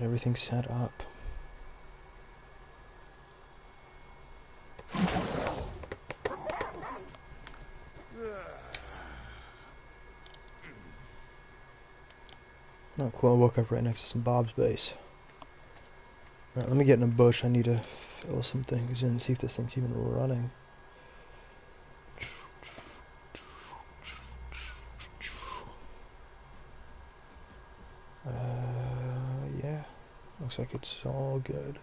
Everything set up. Oh, cool. I woke up right next to some Bob's base. Alright, let me get in a bush. I need to fill some things in, see if this thing's even running. Yeah. Looks like it's all good.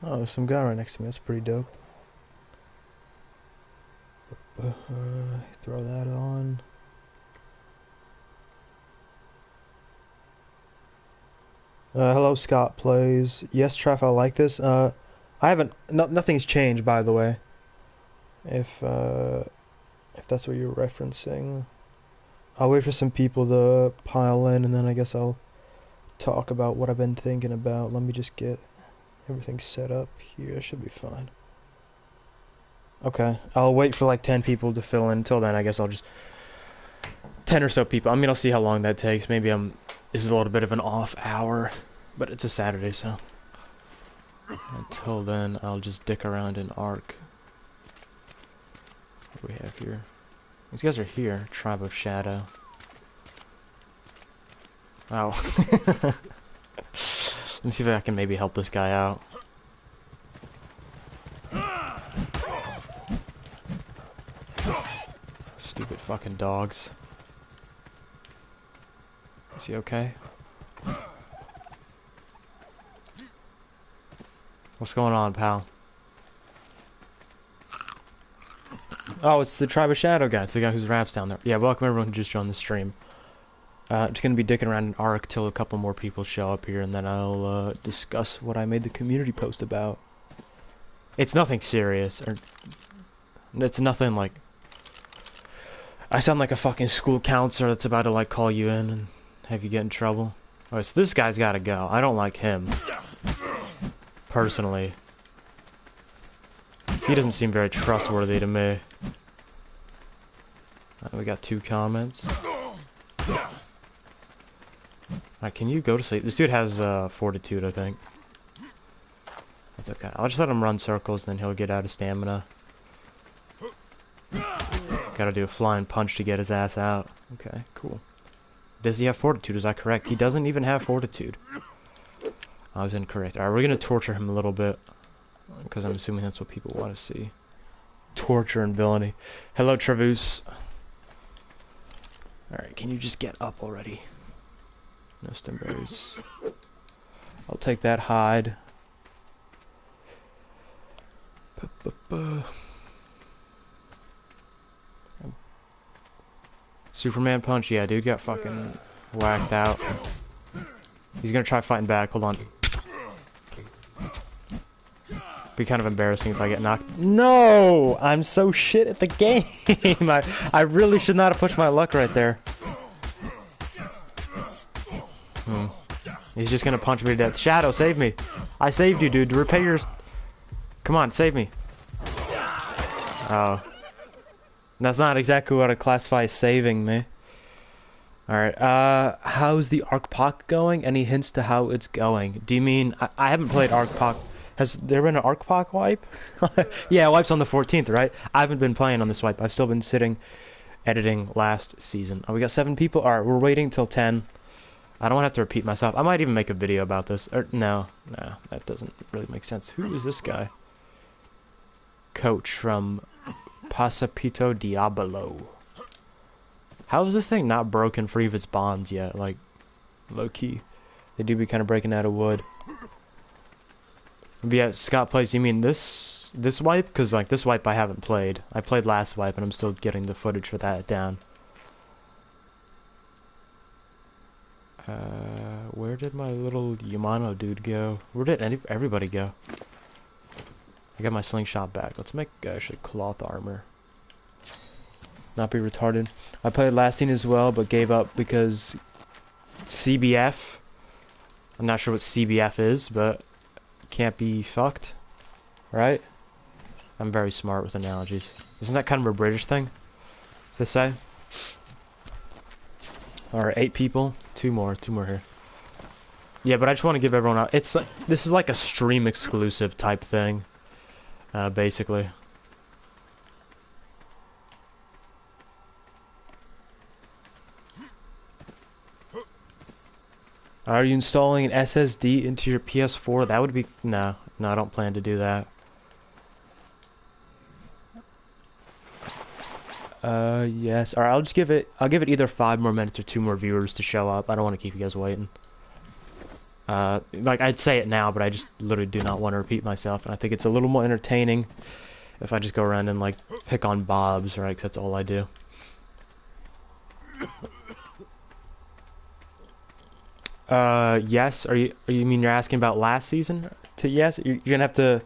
Oh, there's some guy right next to me. That's pretty dope. Throw that on. Hello, Scott plays. Yes, Treff, I like this. I haven't. Nothing's changed, by the way. If that's what you're referencing, I'll wait for some people to pile in, and then I guess I'll talk about what I've been thinking about. Let me just get everything set up here. It should be fine. Okay, I'll wait for like 10 people to fill in. Until then, I guess I'll just 10 or so people. I mean, I'll see how long that takes. Maybe this is a little bit of an off hour, but it's a Saturday, so until then, I'll just dick around in ARK. What do we have here? These guys are here. Tribe of Shadow. Oh. Let me see if I can maybe help this guy out. Stupid fucking dogs. Is he okay? What's going on, pal? Oh, it's the Tribe of Shadow guy. It's the guy whose rap's down there. Yeah, welcome everyone who just joined the stream. Just gonna be dicking around in ARK till a couple more people show up here, and then I'll discuss what I made the community post about. It's nothing serious, or it's nothing like. I sound like a fucking school counselor that's about to like call you in and have you get in trouble. Alright, so this guy's gotta go. I don't like him personally. He doesn't seem very trustworthy to me. We got 2 comments. Alright, can you go to sleep? This dude has fortitude, I think. That's okay. I'll just let him run circles, then he'll get out of stamina. Gotta do a flying punch to get his ass out. Okay, cool. Does he have fortitude? Is that correct? He doesn't even have fortitude. I was incorrect. Alright, we're gonna torture him a little bit. Because I'm assuming that's what people want to see. Torture and villainy. Hello, Travoose. Alright, can you just get up already? No stimberries. I'll take that hide. Superman punch? Yeah, dude got fucking whacked out. He's gonna try fighting back. Hold on. Be kind of embarrassing if I get knocked. No! I'm so shit at the game. I really should not have pushed my luck right there. He's just gonna punch me to death. Shadow, save me. I saved you, dude. Repay your... Come on, save me. Oh. That's not exactly what I classify as saving me. Alright, how's the ARK going? Any hints to how it's going? Do you mean... I haven't played ARK. Has there been an ARK wipe? Yeah, wipe's on the 14th, right? I haven't been playing on this wipe. I've still been sitting, editing last season. Oh, we got 7 people? Alright, we're waiting till 10. I don't want to have to repeat myself. I might even make a video about this. No, that doesn't really make sense. Who is this guy? Coach from Pasapito Diablo. How is this thing not broken free of its bonds yet? Like, low-key. They do be kind of breaking out of wood. But yeah, Scott plays, you mean this wipe? Because, like, this wipe I haven't played. I played last wipe, and I'm still getting the footage for that down. Where did my little Yamano dude go? Where did everybody go? I got my slingshot back. Let's make, actually, cloth armor. Not be retarded. I played last scene as well, but gave up because CBF. I'm not sure what CBF is, but can't be fucked, right? I'm very smart with analogies. Isn't that kind of a British thing to say? Alright, 8 people. Two more here. Yeah, but I just want to give everyone out. This is like a stream exclusive type thing, basically. Are you installing an SSD into your PS4? That would be no, I don't plan to do that. Yes. Alright, I'll give it either 5 more minutes or 2 more viewers to show up. I don't want to keep you guys waiting. Like, I'd say it now, but I just literally do not want to repeat myself, and I think it's a little more entertaining if I just go around and, like, pick on Bobs, right? 'Cause that's all I do. Yes. You mean you're asking about last season? To yes? You're gonna have to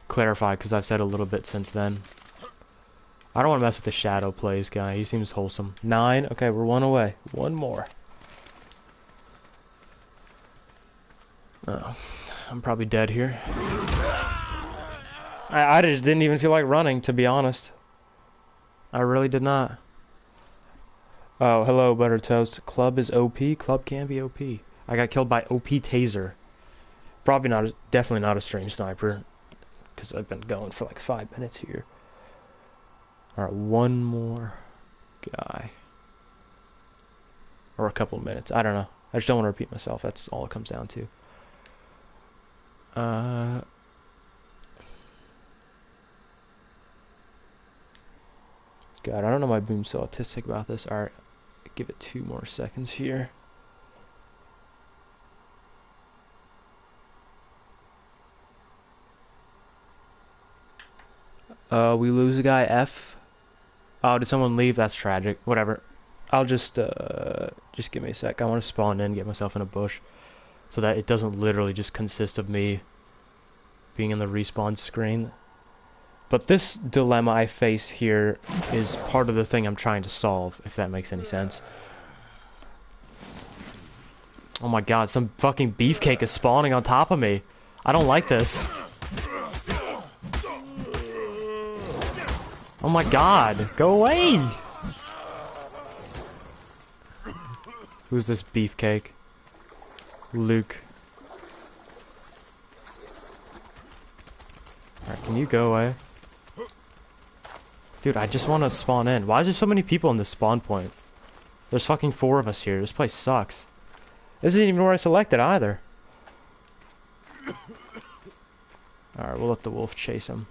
clarify, because I've said a little bit since then. I don't want to mess with the Shadow Plays guy. He seems wholesome. 9? Okay, we're 1 away. 1 more. Oh, I'm probably dead here. I just didn't even feel like running, to be honest. I really did not. Oh, hello, Butter Toast. Club is OP? Club can be OP. I got killed by OP Taser. Probably not, definitely not a stream sniper. Because I've been going for like 5 minutes here. Alright, 1 more guy. Or a couple of minutes. I don't know. I just don't want to repeat myself. That's all it comes down to. God, I don't know why Boom's so autistic about this. Alright, give it 2 more seconds here. We lose a guy, F. Oh, did someone leave? That's tragic. Whatever. I'll just give me a sec. I want to spawn in, get myself in a bush, so that it doesn't literally just consist of me being in the respawn screen. But this dilemma I face here is part of the thing I'm trying to solve, if that makes any sense. Oh my god, some fucking beefcake is spawning on top of me. I don't like this. Oh my god, go away! Who's this beefcake? Luke. Alright, can you go away? Dude, I just want to spawn in. Why is there so many people in this spawn point? There's fucking 4 of us here. This place sucks. This isn't even where I selected either. Alright, we'll let the wolf chase him.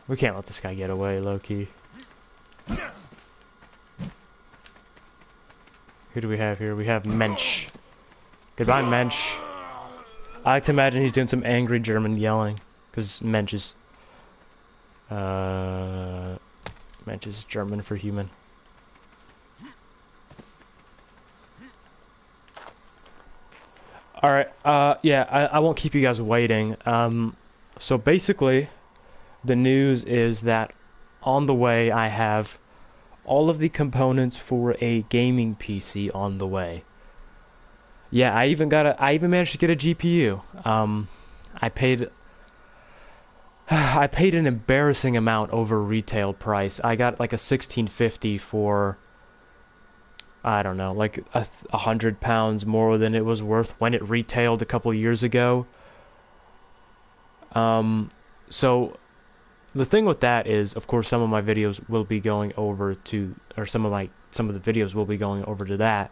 We can't let this guy get away, low-key. Who do we have here? We have Mensch. Goodbye, Mensch. I like to imagine he's doing some angry German yelling. Because Mensch is German for human. Alright, yeah, I won't keep you guys waiting. So basically, the news is that on the way I have all of the components for a gaming PC on the way. Yeah, I even managed to get a GPU. I paid an embarrassing amount over retail price. I got like a 1650 for, I don't know, like £100 more than it was worth when it retailed a couple years ago. So the thing with that is, of course, some of my videos will be going over to, or some of the videos will be going over to that.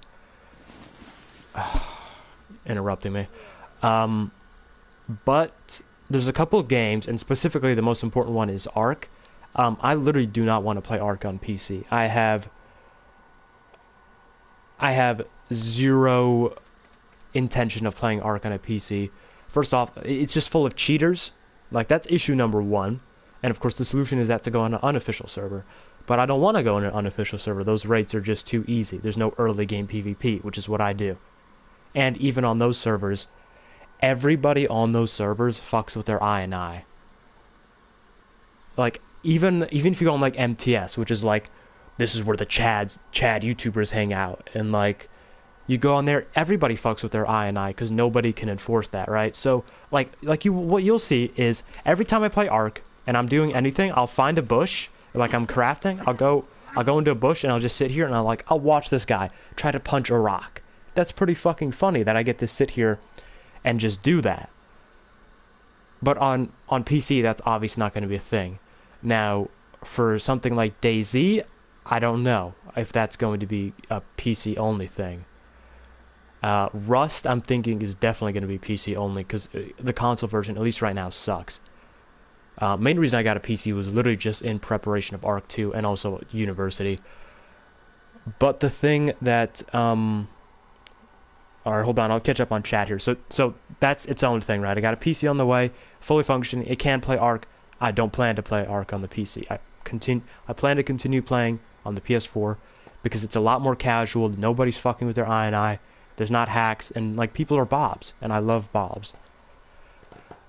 Interrupting me. But there's a couple of games, and specifically the most important one is ARK. I literally do not want to play ARK on PC. I have zero intention of playing ARK on a PC. First off, it's just full of cheaters. Like, that's issue number 1. And of course the solution is that to go on an unofficial server. But I don't want to go on an unofficial server. Those rates are just too easy. There's no early game PvP, which is what I do. And even on those servers, everybody on those servers fucks with their I. Like, even if you go on like MTS, which is like this is where the Chad YouTubers hang out, and like you go on there, everybody fucks with their I because nobody can enforce that, right? So what you'll see is every time I play Ark and I'm doing anything, I'll find a bush, like I'm crafting, I'll go into a bush and I'll just sit here and I'll watch this guy try to punch a rock. That's pretty fucking funny that I get to sit here and just do that. But on PC, that's obviously not going to be a thing. Now, for something like DayZ, I don't know if that's going to be a PC only thing. Rust, I'm thinking, is definitely going to be PC only because the console version, at least right now, sucks. Main reason I got a PC was literally just in preparation of ARK 2 and also university. But the thing that alright, hold on, I'll catch up on chat here. So that's its own thing, right? I got a PC on the way, fully functioning. It can play ARK. I don't plan to play ARK on the PC. I plan to continue playing on the PS4 because it's a lot more casual. Nobody's fucking with their I. There's not hacks, and like people are bobs, and I love bobs.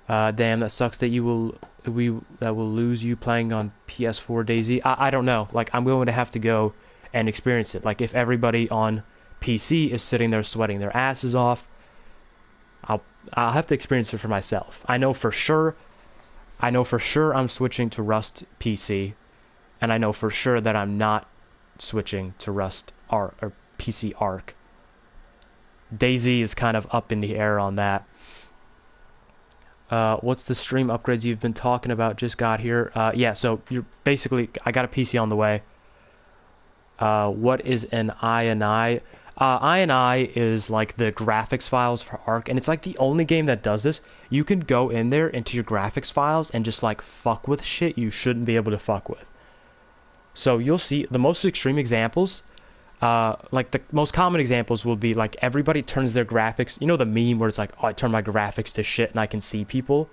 Damn, that sucks that will lose you playing on PS4 DayZ. I don't know. Like I'm going to have to go and experience it. Like if everybody on PC is sitting there sweating their asses off, I'll have to experience it for myself. I know for sure I'm switching to Rust PC, and I know for sure that I'm not switching to Rust or PC ARK. DayZ is kind of up in the air on that. What's the stream upgrades you've been talking about? Just got here. Yeah, so you're basically, I got a PC on the way. What is an I? I is like the graphics files for ARK, and it's like the only game that does this. You can go in there into your graphics files and just like fuck with shit you shouldn't be able to fuck with. So you'll see the most extreme examples. Like the most common examples will be like everybody turns their graphics. You know the meme where it's like, oh, I turn my graphics to shit and I can see people.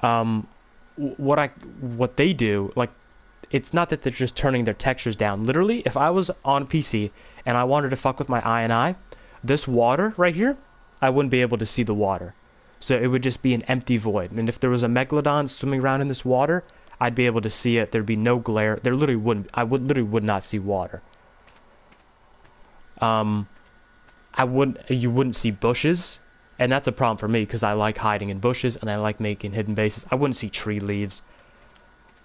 What they do, like, it's not that they're just turning their textures down. Literally, if I was on PC and I wanted to fuck with my I, this water right here, I wouldn't be able to see the water. So it would just be an empty void. And if there was a megalodon swimming around in this water, I'd be able to see it. There'd be no glare. There literally wouldn't. I would not see water. You wouldn't see bushes, and that's a problem for me because I like hiding in bushes and I like making hidden bases. I wouldn't see tree leaves.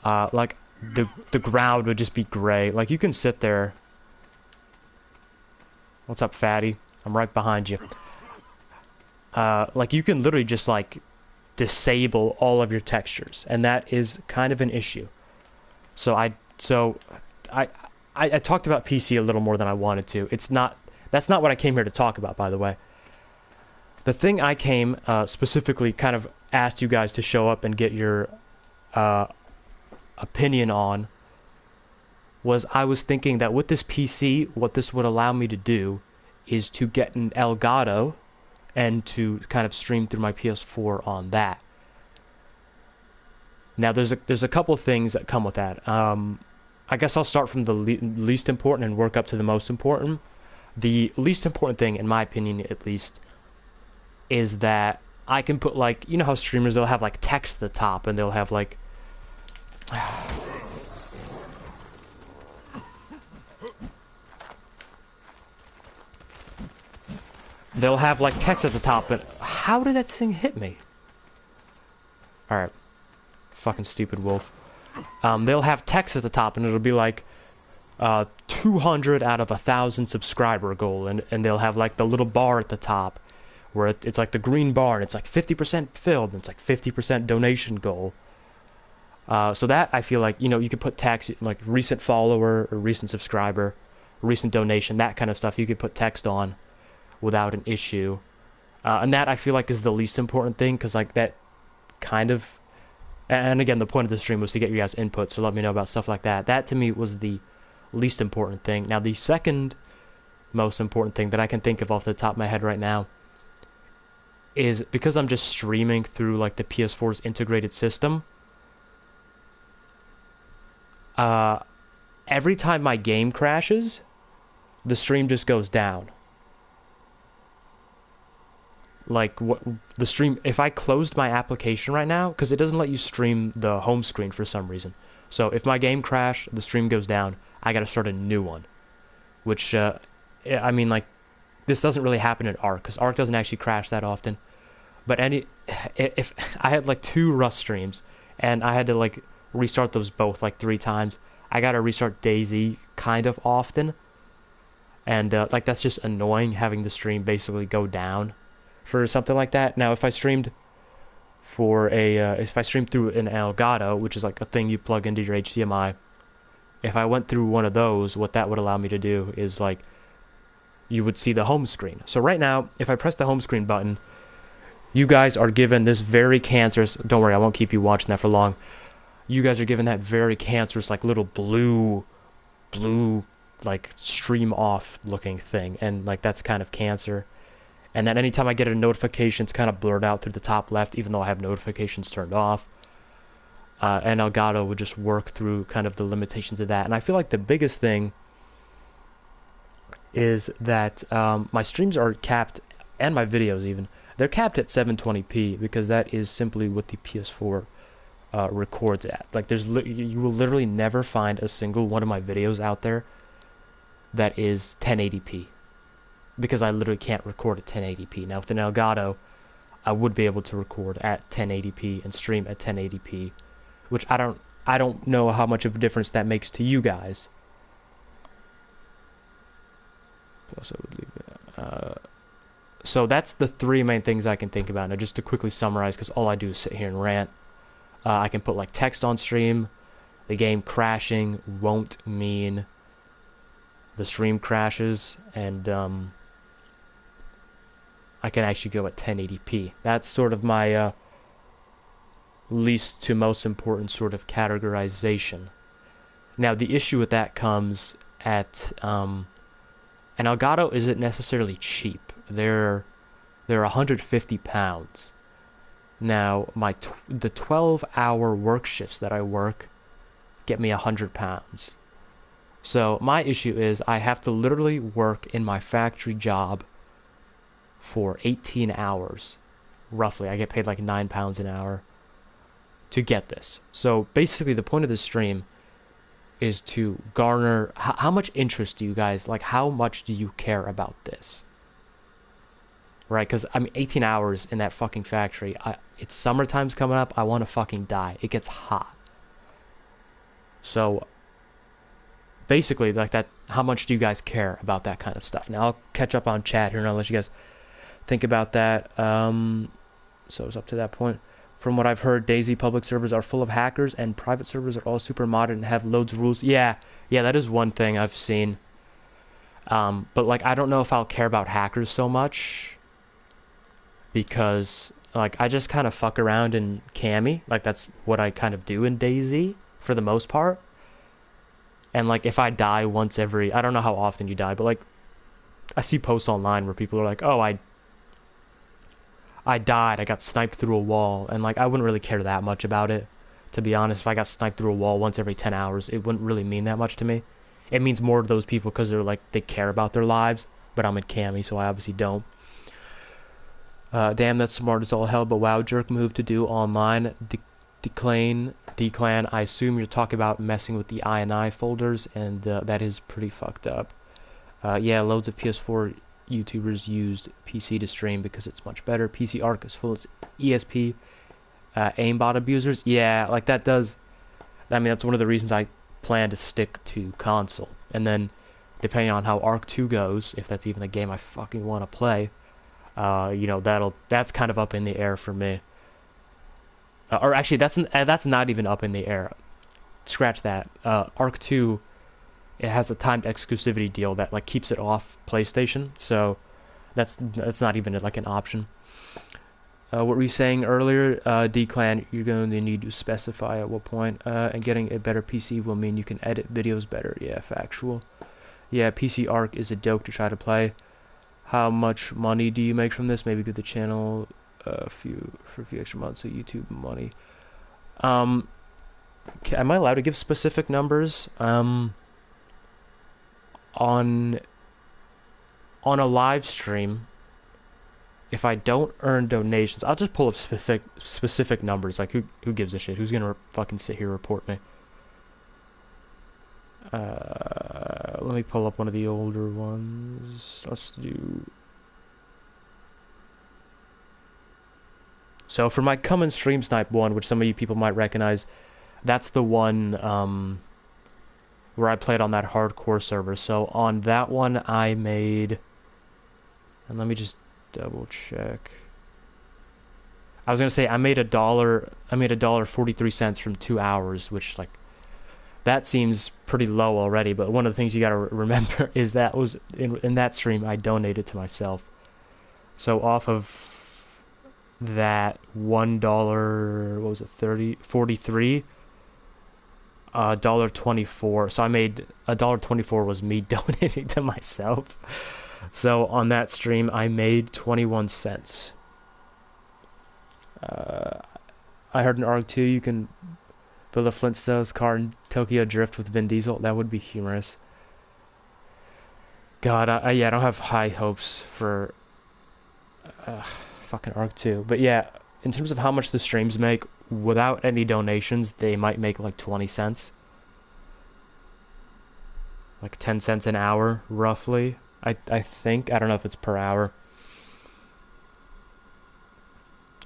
Like the ground would just be gray. Like you can sit there. What's up, fatty? I'm right behind you. Like you can literally just like disable all of your textures, and that is kind of an issue. So I talked about PC a little more than I wanted to. That's not what I came here to talk about, by the way. The thing I came specifically kind of asked you guys to show up and get your opinion on was I was thinking that with this PC, what this would allow me to do is to get an Elgato and to kind of stream through my PS4 on that. Now, there's a couple of things that come with that. I guess I'll start from the least important and work up to the most important. The least important thing, in my opinion at least, is that I can put, like, you know how streamers, they'll have like text at the top and they'll have like they'll have like text at the top, but how did that thing hit me? Alright. Fucking stupid wolf. They'll have text at the top and it'll be like 200 out of 1,000 subscriber goal, and they'll have like the little bar at the top where it's like the green bar and it's like 50% filled and it's like 50% donation goal. So that, I feel like, you know, you could put text like recent follower or recent subscriber, recent donation, that kind of stuff you could put text on without an issue. And that, I feel like, is the least important thing, because like that kind of, and again, the point of the stream was to get you guys input, so let me know about stuff like that. That to me was the least important thing. Now the second most important thing that I can think of off the top of my head right now is, because I'm just streaming through like the PS4's integrated system, every time my game crashes, the stream just goes down. like what the stream, if I closed my application right now, because it doesn't let you stream the home screen for some reason. So if my game crashed, the stream goes down, I gotta start a new one. Which, I mean, like, this doesn't really happen in ARK, because ARK doesn't actually crash that often. But if I had like 2 Rust streams, and I had to like restart those both like 3 times, I gotta restart DayZ kind of often. And like that's just annoying having the stream basically go down for something like that. Now, if I streamed through an Elgato, which is like a thing you plug into your HDMI, if I went through one of those, what that would allow me to do is like you would see the home screen. So right now, if I press the home screen button, you guys are given this very cancerous. Don't worry, I won't keep you watching that for long. You guys are given that very cancerous, like little blue, like stream off looking thing, and like that's kind of cancer. And then anytime I get a notification, it's kind of blurred out through the top left, even though I have notifications turned off. And Elgato would just work through kind of the limitations of that. And I feel like the biggest thing is that my streams are capped, and my videos even, they're capped at 720p because that is simply what the PS4 records at. Like you will literally never find a single one of my videos out there that is 1080p. Because I literally can't record at 1080p. Now with an Elgato, I would be able to record at 1080p and stream at 1080p, which I don't know how much of a difference that makes to you guys. Plus I would leave it. So that's the 3 main things I can think about. Now just to quickly summarize, because all I do is sit here and rant. I can put like text on stream. The game crashing won't mean the stream crashes, and I can actually go at 1080p. That's sort of my least to most important sort of categorization. Now the issue with that comes at an Elgato isn't necessarily cheap. They're 150 pounds. Now the 12-hour work shifts that I work get me 100 pounds. So my issue is I have to literally work in my factory job for 18 hours, roughly. I get paid like £9 an hour to get this. So basically the point of this stream is to garner, how much interest do you guys, like how much do you care about this? Right, because I mean 18 hours in that fucking factory, it's summertime's coming up, I want to fucking die. It gets hot. So basically, like that, how much do you guys care about that kind of stuff? Now I'll catch up on chat here and I'll let you guys think about that. So it's up to that point. From what I've heard, DayZ public servers are full of hackers and private servers are all super modded and have loads of rules. Yeah, that is one thing I've seen. But like I don't know if I'll care about hackers so much, because like I just kind of fuck around in Cami. Like that's what I kind of do in DayZ for the most part. And like if I die once every, I don't know how often you die, but like I see posts online where people are like, oh, I died, I got sniped through a wall, and like I wouldn't really care that much about it, to be honest. If I got sniped through a wall once every 10 hours, it wouldn't really mean that much to me. It means more to those people because they're like, they care about their lives, but I'm in Cami, so I obviously don't. Damn, that's smart as all hell, but wow, jerk move to do online. Declan, I assume you're talking about messing with the INI folders, and that is pretty fucked up. Yeah, loads of PS4 YouTubers used PC to stream because it's much better. PC ARK is full of ESP aimbot abusers. Yeah, like that does. I mean, that's one of the reasons I plan to stick to console. And then, depending on how ARK 2 goes, if that's even a game I fucking want to play, you know, that's kind of up in the air for me. Or actually, that's not even up in the air. Scratch that. ARK 2, it has a timed exclusivity deal that like keeps it off PlayStation, so that's not even like an option. What were you saying earlier, D-Clan? You're going to need to specify at what point, and getting a better PC will mean you can edit videos better. Yeah, factual. Yeah, PC ARK is a joke to try to play. How much money do you make from this? Maybe give the channel for a few extra months of YouTube money. Am I allowed to give specific numbers? On a live stream, if I don't earn donations, I'll just pull up specific numbers. Like who gives a shit? Who's gonna fucking sit here and report me? Let me pull up one of the older ones. Let's do. So for my come and stream snipe one, which some of you people might recognize, that's the one where I played on that hardcore server. So on that one I made, and let me just double check. I was gonna say I made $1.43 from 2 hours, which like that seems pretty low already. But one of the things you gotta remember is that was in that stream I donated to myself. So off of that $1, what was it, 43, $1.24. So I made $1.24 was me donating to myself. So on that stream I made 21 cents. I heard in ARK 2 you can build a Flintstones car in Tokyo Drift with Vin Diesel. That would be humorous. God, yeah, I don't have high hopes for fucking ARK 2. But yeah, in terms of how much the streams make, without any donations, they might make like 20 cents. Like 10 cents an hour, roughly. I think. I don't know if it's per hour.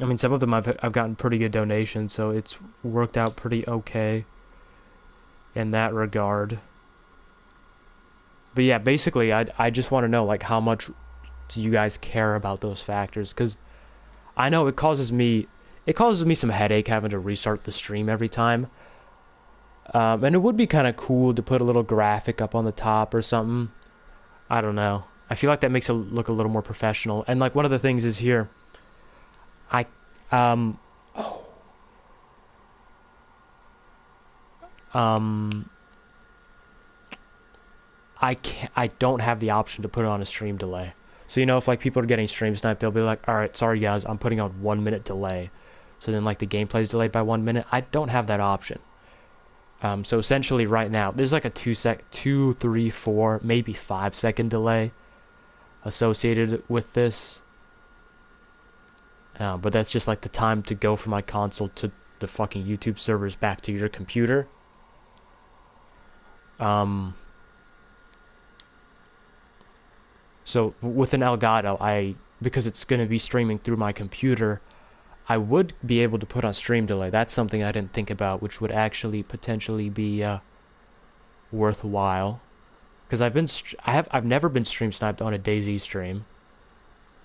I mean, some of them I've gotten pretty good donations, so it's worked out pretty okay in that regard. But yeah, basically, I just want to know, like, how much do you guys care about those factors? Because I know it causes me some headache having to restart the stream every time. And it would be kind of cool to put a little graphic up on the top or something. I don't know. I feel like that makes it look a little more professional. And like one of the things is here, I don't have the option to put it on a stream delay. So, you know, if like people are getting stream sniped, they'll be like, all right, sorry guys, I'm putting on 1 minute delay. So then like the gameplay is delayed by 1 minute. I don't have that option. So essentially right now, there's like a 2, 3, 4, maybe 5 second delay associated with this. But that's just like the time to go from my console to the fucking YouTube servers back to your computer. So with an Elgato, because it's going to be streaming through my computer, I would be able to put on stream delay. That's something I didn't think about, which would actually potentially be worthwhile. Because I've never been stream sniped on a DayZ stream.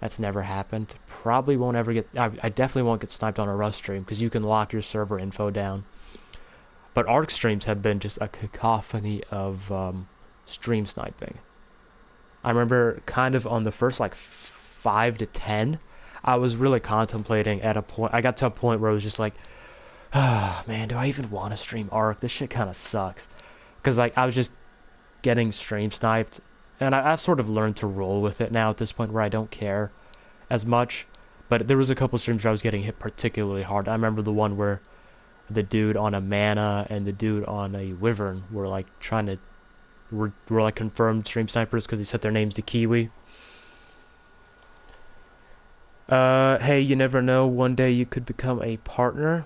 That's never happened. Probably won't ever get. I definitely won't get sniped on a Rust stream because you can lock your server info down. But ARK streams have been just a cacophony of stream sniping. I remember kind of on the first like 5 to 10, I was really contemplating at a point. I got to a point where I was just like, ah, man, do I even want to stream ARK? This shit kind of sucks. Because like I was just getting stream sniped, and I've sort of learned to roll with it now at this point where I don't care as much. But there was a couple streams where I was getting hit particularly hard. I remember the one where the dude on a mana and the dude on a wyvern were like trying to were like confirmed stream snipers because he set their names to Kiwi. Hey, you never know, one day you could become a partner.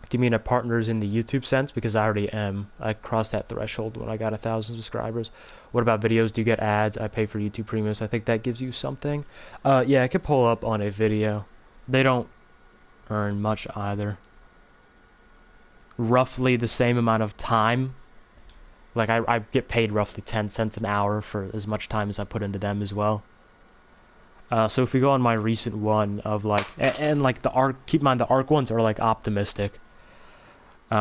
Do you mean a partners in the YouTube sense? Because I already am. I crossed that threshold when I got 1,000 subscribers. What about videos? Do you get ads? I pay for YouTube Premium, so I think that gives you something. Yeah, I could pull up on a video. They don't earn much either. Roughly the same amount of time. Like, I get paid roughly 10 cents an hour for as much time as I put into them as well. So if we go on my recent one of like, and like the ARK, keep in mind the ARK ones are like optimistic.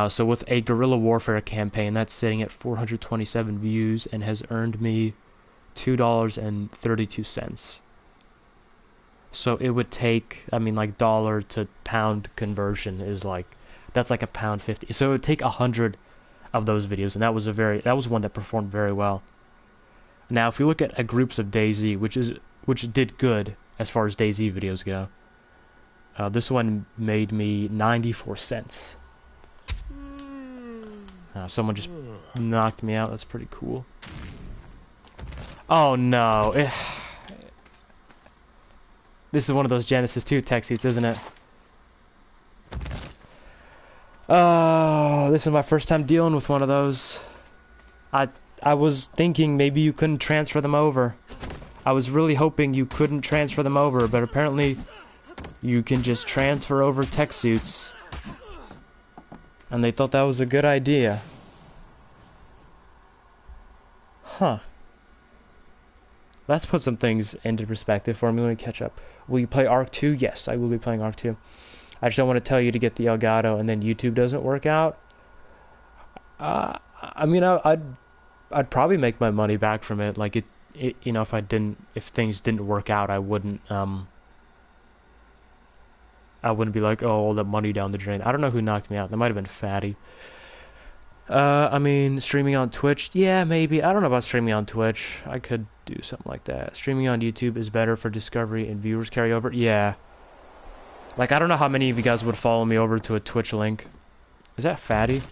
So with a guerrilla warfare campaign, that's sitting at 427 views and has earned me $2.32. So it would take, I mean, like dollar to pound conversion is like, that's like £1.50. So it would take 100 of those videos, and that was one that performed very well. Now, if we look at groups of DayZ, which did good as far as DayZ videos go, this one made me 94 cents. Someone just knocked me out. That's pretty cool. Oh no! This is one of those Genesis 2 tech suits, isn't it? Oh, this is my first time dealing with one of those. I was thinking maybe you couldn't transfer them over. I was really hoping you couldn't transfer them over, but apparently you can just transfer over tech suits. And they thought that was a good idea. Huh. Let's put some things into perspective for me when we catch up. Will you play ARK 2? Yes, I will be playing ARK 2. I just don't want to tell you to get the Elgato and then YouTube doesn't work out. I mean, I'd probably make my money back from it. Like you know, if things didn't work out, I wouldn't be like, oh, all the money down the drain. I don't know who knocked me out. That might have been Fatty. I mean, streaming on Twitch? Yeah, maybe. I don't know about streaming on Twitch. I could do something like that. Streaming on YouTube is better for discovery and viewers carryover? Yeah. Like, I don't know how many of you guys would follow me over to a Twitch link. Is that Fatty?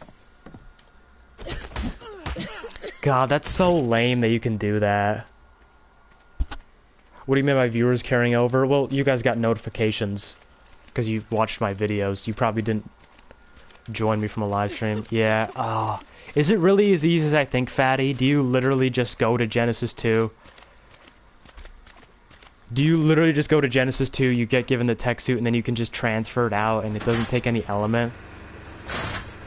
God, that's so lame that you can do that. What do you mean by viewers carrying over? Well, you guys got notifications because you watched my videos. You probably didn't join me from a live stream. Yeah. Oh. Is it really as easy as I think, Fatty? Do you literally just go to Genesis 2? Do you literally just go to Genesis 2, you get given the tech suit, and then you can just transfer it out and it doesn't take any element?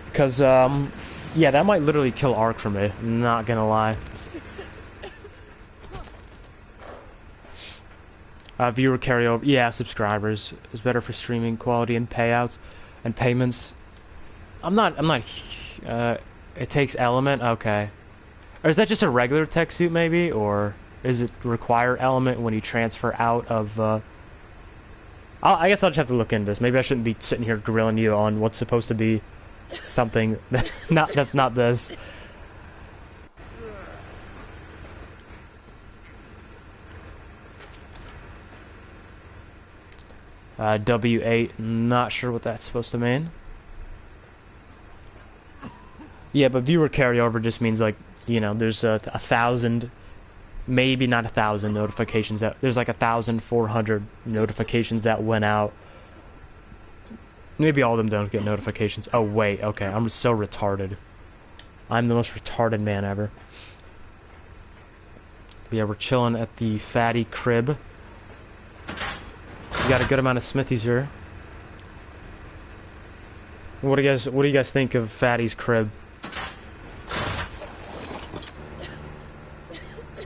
Because, yeah, that might literally kill ARK for me. Not gonna lie. Viewer carryover. Yeah, subscribers is better for streaming quality and payouts and payments. I'm not, it takes element? Okay. Or is that just a regular tech suit maybe? Or is it require element when you transfer out of, I guess I'll just have to look into this. Maybe I shouldn't be sitting here grilling you on what's supposed to be something that's not this. W8, not sure what that's supposed to mean. Yeah, but viewer carryover just means, like, you know, there's 1,000, maybe not 1,000 notifications that there's like 1,400 notifications that went out. Maybe all of them don't get notifications. Oh wait, okay, I'm so retarded. I'm the most retarded man ever. But yeah, we're chilling at the Fatty crib. We got a good amount of smithies here. What do you guys think of Fatty's crib?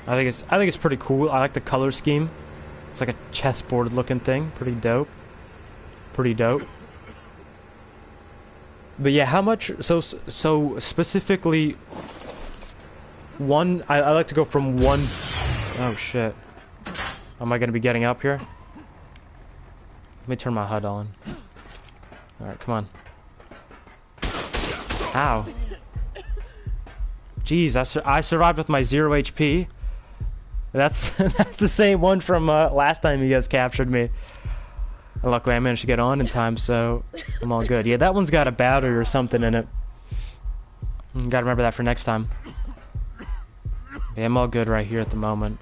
I think it's pretty cool. I like the color scheme. It's like a chessboard looking thing. Pretty dope. Pretty dope. But yeah, how much? So specifically, one. I like to go from one. Oh shit! Am I gonna be getting up here? Let me turn my HUD on. All right, come on. Ow. Jeez, I survived with my 0 HP. That's that's the same one from last time you guys captured me. And luckily I managed to get on in time, so I'm all good. Yeah, that one's got a battery or something in it. Gotta remember that for next time. Yeah, I'm all good right here at the moment.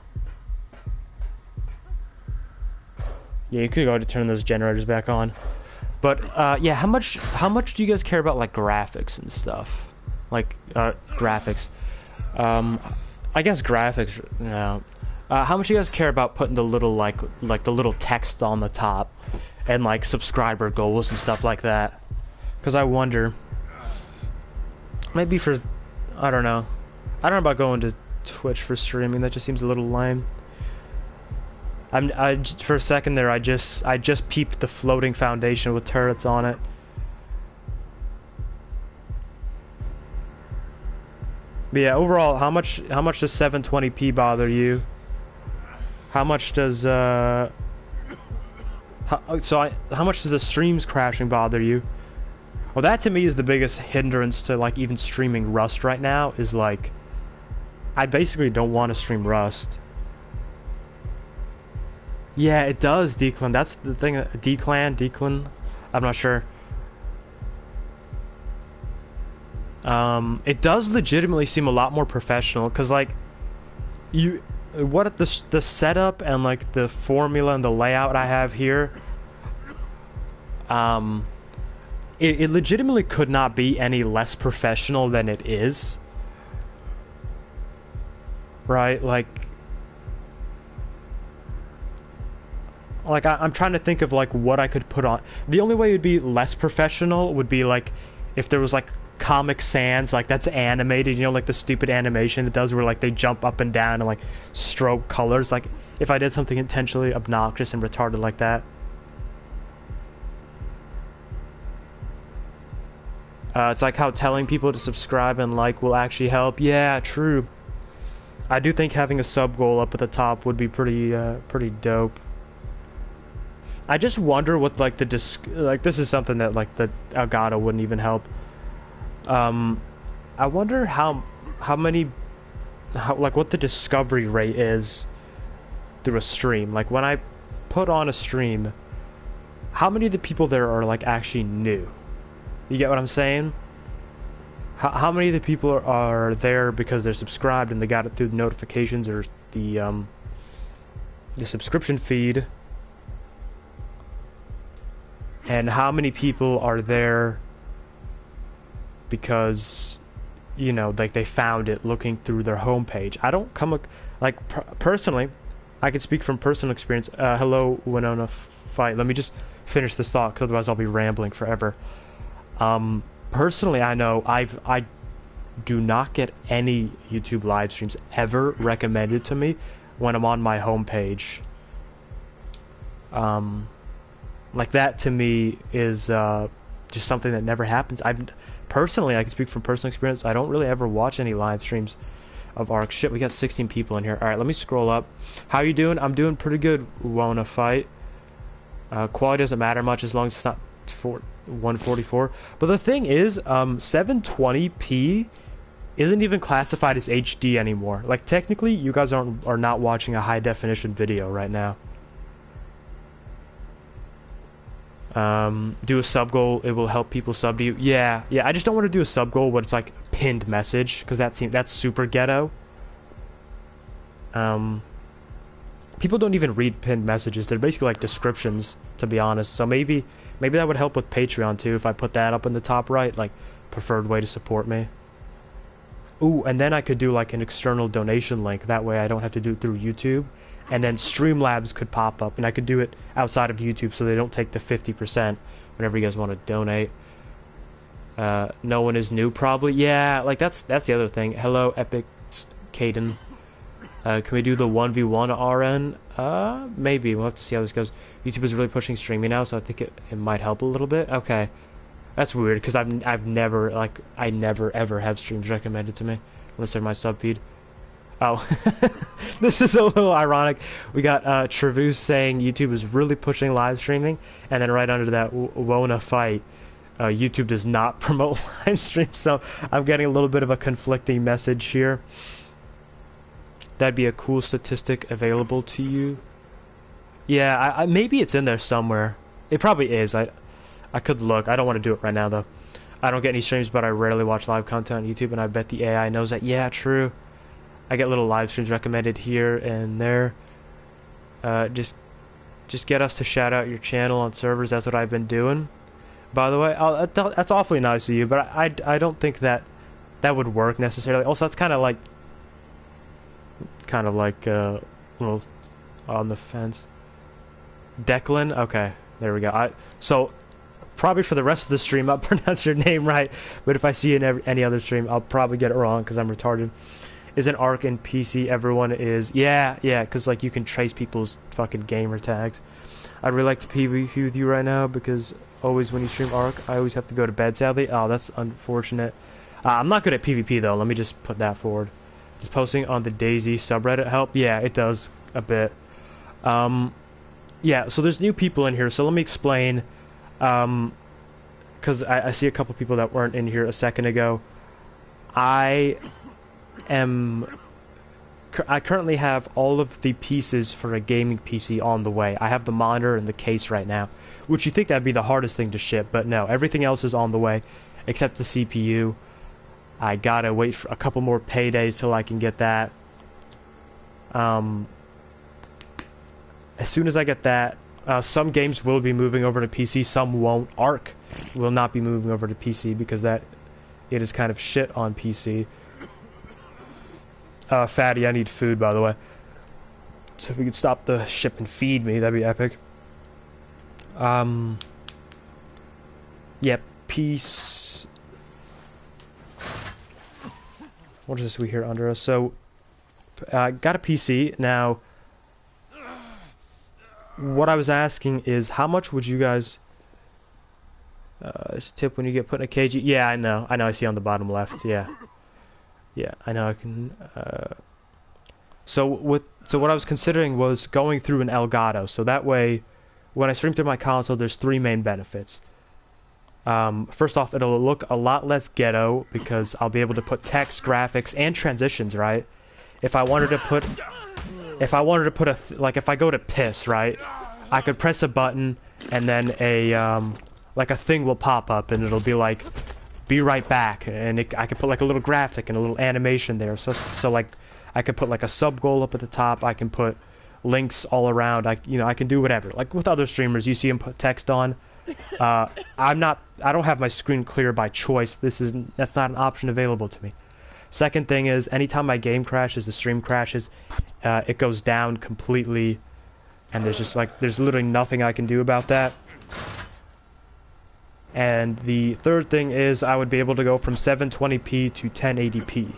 Yeah, you could go to turn those generators back on. But yeah, how much do you guys care about like graphics and stuff? Like graphics. I guess graphics. You know. How much do you guys care about putting the little like the little text on the top, and like subscriber goals and stuff like that? Because I wonder. Maybe for, I don't know about going to Twitch for streaming. That just seems a little lame. For a second there, I just peeped the floating foundation with turrets on it. But yeah, overall, how much does 720p bother you? How much does how much does the streams crashing bother you? Well, that to me is the biggest hindrance to like even streaming Rust right now. Is like, I basically don't want to stream Rust. Yeah, it does, Declan. That's the thing. Declan. I'm not sure. It does legitimately seem a lot more professional, because like, what the setup and like the formula and the layout I have here, um, it legitimately could not be any less professional than it is. Right? I'm trying to think of like what I could put on. The only way it would be less professional would be like if there was like Comic Sans, like that's animated, you know, like the stupid animation it does where like they jump up and down and like stroke colors. Like if I did something intentionally obnoxious and retarded like that. It's like how telling people to subscribe and like will actually help. Yeah, true. I do think having a sub goal up at the top would be pretty dope. I just wonder what like this is something that like the Elgato wouldn't even help. I wonder how like what the discovery rate is through a stream. Like when I put on a stream, how many of the people there are like actually new? You get what I'm saying? How many of the people are there because they're subscribed and they got it through the notifications or the subscription feed? And how many people are there because, you know, like they found it looking through their homepage? I don't come personally, I can speak from personal experience. Hello, Winona Fight. Let me just finish this thought, because otherwise I'll be rambling forever. Personally, I know I do not get any YouTube live streams ever recommended to me when I'm on my homepage. Like that to me is just something that never happens. Personally, I can speak from personal experience. I don't really ever watch any live streams of ARK. Shit, we got 16 people in here. All right, let me scroll up. How you doing? I'm doing pretty good. Wanna fight? Quality doesn't matter much as long as it's not 144. But the thing is, 720p isn't even classified as HD anymore. Like technically, you guys are not watching a high definition video right now. Do a sub goal, it will help people sub to you. Yeah, I just don't want to do a sub goal where it's like pinned message, because that's super ghetto. People don't even read pinned messages. They're basically like descriptions, to be honest. So maybe that would help with Patreon too, if I put that up in the top right, like preferred way to support me. Ooh, and then I could do like an external donation link. That way I don't have to do it through YouTube. And then Streamlabs could pop up, and I could do it outside of YouTube so they don't take the 50% whenever you guys want to donate. No one is new, probably. Yeah, like that's the other thing. Hello, Epic Caden. Can we do the 1v1 RN? Maybe. We'll have to see how this goes. YouTube is really pushing streaming now, so I think it might help a little bit. Okay. That's weird, because I've never, like, I never ever have streams recommended to me, unless they're my sub feed. Oh, this is a little ironic. We got Trevuse saying YouTube is really pushing live streaming, and then right under that, Wona Fight, YouTube does not promote live streams, so I'm getting a little bit of a conflicting message here. That'd be a cool statistic available to you. Yeah, I maybe it's in there somewhere. It probably is. I could look. I don't want to do it right now, though. I don't get any streams, but I rarely watch live content on YouTube, and I bet the AI knows that. Yeah, true. I get little live streams recommended here and there. Just get us to shout out your channel on servers. That's what I've been doing. By the way, that's awfully nice of you, but I don't think that would work necessarily. Also, that's kind of like well, on the fence. Declan. Okay, there we go. So probably for the rest of the stream, I'll pronounce your name right. But if I see you in any other stream, I'll probably get it wrong because I'm retarded. Isn't ARK and PC? Everyone is. Yeah, because like you can trace people's fucking gamer tags. I'd really like to PvP with you right now because always when you stream ARK, I always have to go to bed sadly. Oh, that's unfortunate. I'm not good at PvP though. Let me just put that forward. Just posting on the DayZ subreddit help? Yeah, it does a bit. Yeah, so there's new people in here. So let me explain. Because I see a couple people that weren't in here a second ago. I currently have all of the pieces for a gaming PC on the way. I have the monitor and the case right now, which you think that'd be the hardest thing to ship, but no, everything else is on the way except the CPU. I gotta wait for a couple more paydays till I can get that. Um, as soon as I get that, some games will be moving over to PC, some won't. ARK will not be moving over to PC because it is kind of shit on PC. Fatty, I need food, by the way. So if we could stop the ship and feed me, that'd be epic. Yeah, peace. What is this we hear under us? So, got a PC. Now, what I was asking is, how much would you guys... it's a tip when you get put in a cage. Yeah, I know, I see on the bottom left, yeah. Yeah, I know, I can... So what I was considering was going through an Elgato, so that way, when I stream through my console, there's 3 main benefits. First off, it'll look a lot less ghetto because I'll be able to put text, graphics, and transitions, right? If I wanted to put if I go to piss, right? I could press a button and then like a thing will pop up and it'll be like, be right back, and I could put like a little graphic and a little animation there. So like I could put like a sub goal up at the top. I can put links all around. I can do whatever. Like with other streamers, you see them put text on. I don't have my screen clear by choice. That's not an option available to me. Second thing is, anytime my game crashes, the stream crashes, it goes down completely, and there's literally nothing I can do about that. And the third thing is, I would be able to go from 720p to 1080p.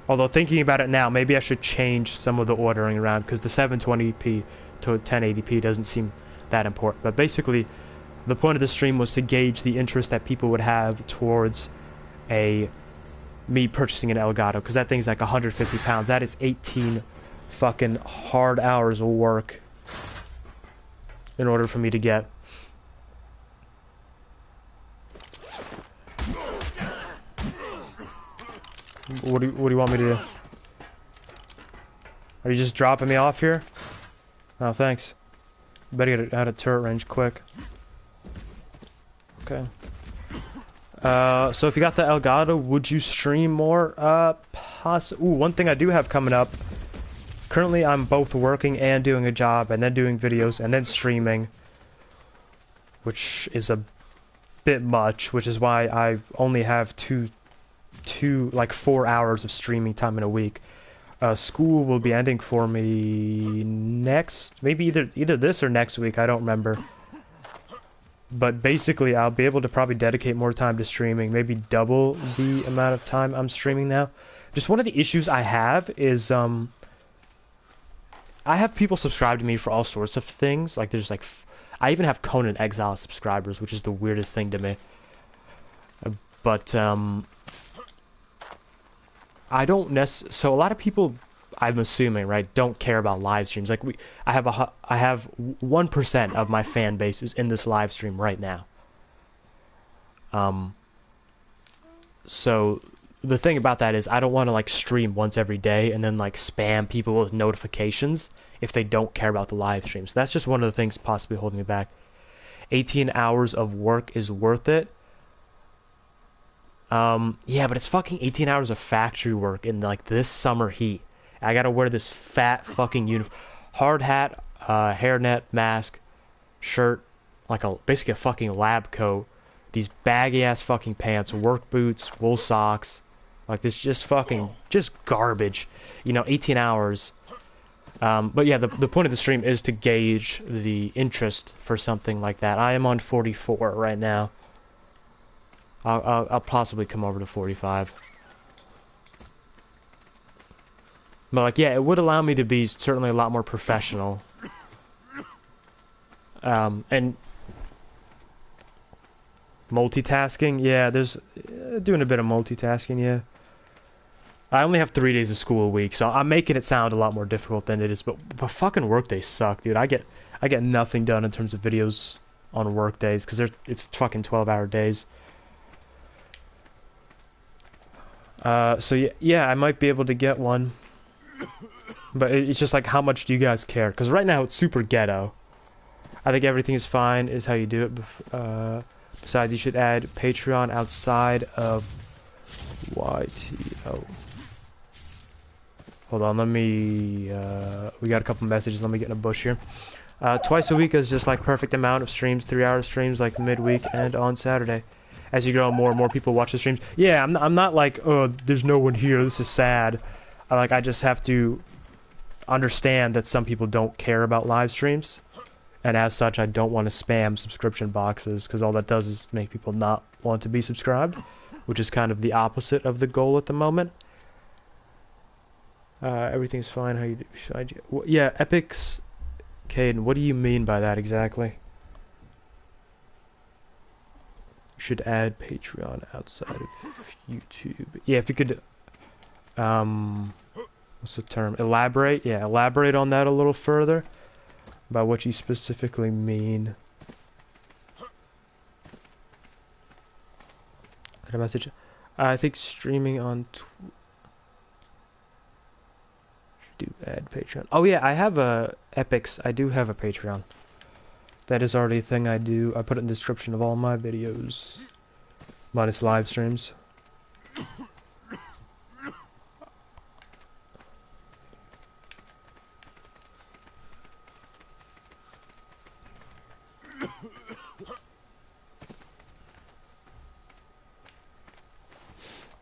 Although thinking about it now, maybe I should change some of the ordering around, because the 720p to 1080p doesn't seem that important. But basically, the point of the stream was to gauge the interest that people would have towards me purchasing an Elgato, because that thing's like 150 pounds. That is 18 fucking hard hours of work in order for me to get. What do you want me to do? Are you just dropping me off here? Oh, thanks. Better get out of turret range quick. Okay. So if you got the Elgato, would you stream more? Ooh, one thing I do have coming up. Currently, I'm both working and doing a job, and then doing videos, and then streaming, which is a bit much, which is why I only have 4 hours of streaming time in a week. School will be ending for me maybe either this or next week, I don't remember. But basically, I'll be able to probably dedicate more time to streaming, maybe double the amount of time I'm streaming now. Just one of the issues I have is, I have people subscribe to me for all sorts of things. Like, I even have Conan Exile subscribers, which is the weirdest thing to me. But, I don't so a lot of people, I'm assuming, right, don't care about live streams. Like I have 1% of my fan base is in this live stream right now. So the thing about that is I don't want to like stream once every day and then like spam people with notifications if they don't care about the live stream. So that's just one of the things possibly holding me back. 18 hours of work is worth it. Yeah, but it's fucking 18 hours of factory work in like this summer heat. I gotta wear this fat fucking uniform, hard hat, hairnet, mask, shirt, like basically a fucking lab coat, these baggy ass fucking pants, work boots, wool socks, like this just garbage, 18 hours. But yeah, the point of the stream is to gauge the interest for something like that. I am on 44 right now. I'll possibly come over to 45. But like, yeah, it would allow me to be certainly a lot more professional. And multitasking, yeah, there's doing a bit of multitasking, yeah. I only have 3 days of school a week, so I'm making it sound a lot more difficult than it is. But fucking work days suck, dude. I get nothing done in terms of videos on work days because it's fucking 12-hour days. So yeah, I might be able to get one. But it's just like, how much do you guys care? Because right now it's super ghetto. I think everything is fine, is how you do it. Besides, you should add Patreon outside of YTO. Hold on, let me, we got a couple messages, let me get in a bush here. Twice a week is just like perfect amount of streams, 3-hour streams like midweek and on Saturday. As you grow, more and more people watch the streams. Yeah, I'm not like, oh, there's no one here, this is sad. I just have to understand that some people don't care about live streams. And as such, I don't want to spam subscription boxes, because all that does is make people not want to be subscribed, which is kind of the opposite of the goal at the moment. Everything's fine, how you do? Yeah, Epics... Caden, what do you mean by that exactly? Should add Patreon outside of YouTube. Yeah, if you could, what's the term? Elaborate? Yeah, elaborate on that a little further about what you specifically mean. Got a message. I think streaming on do add Patreon. Oh yeah, I have a Epics. I do have a Patreon. That is already a thing I do. I put it in the description of all my videos. Minus live streams.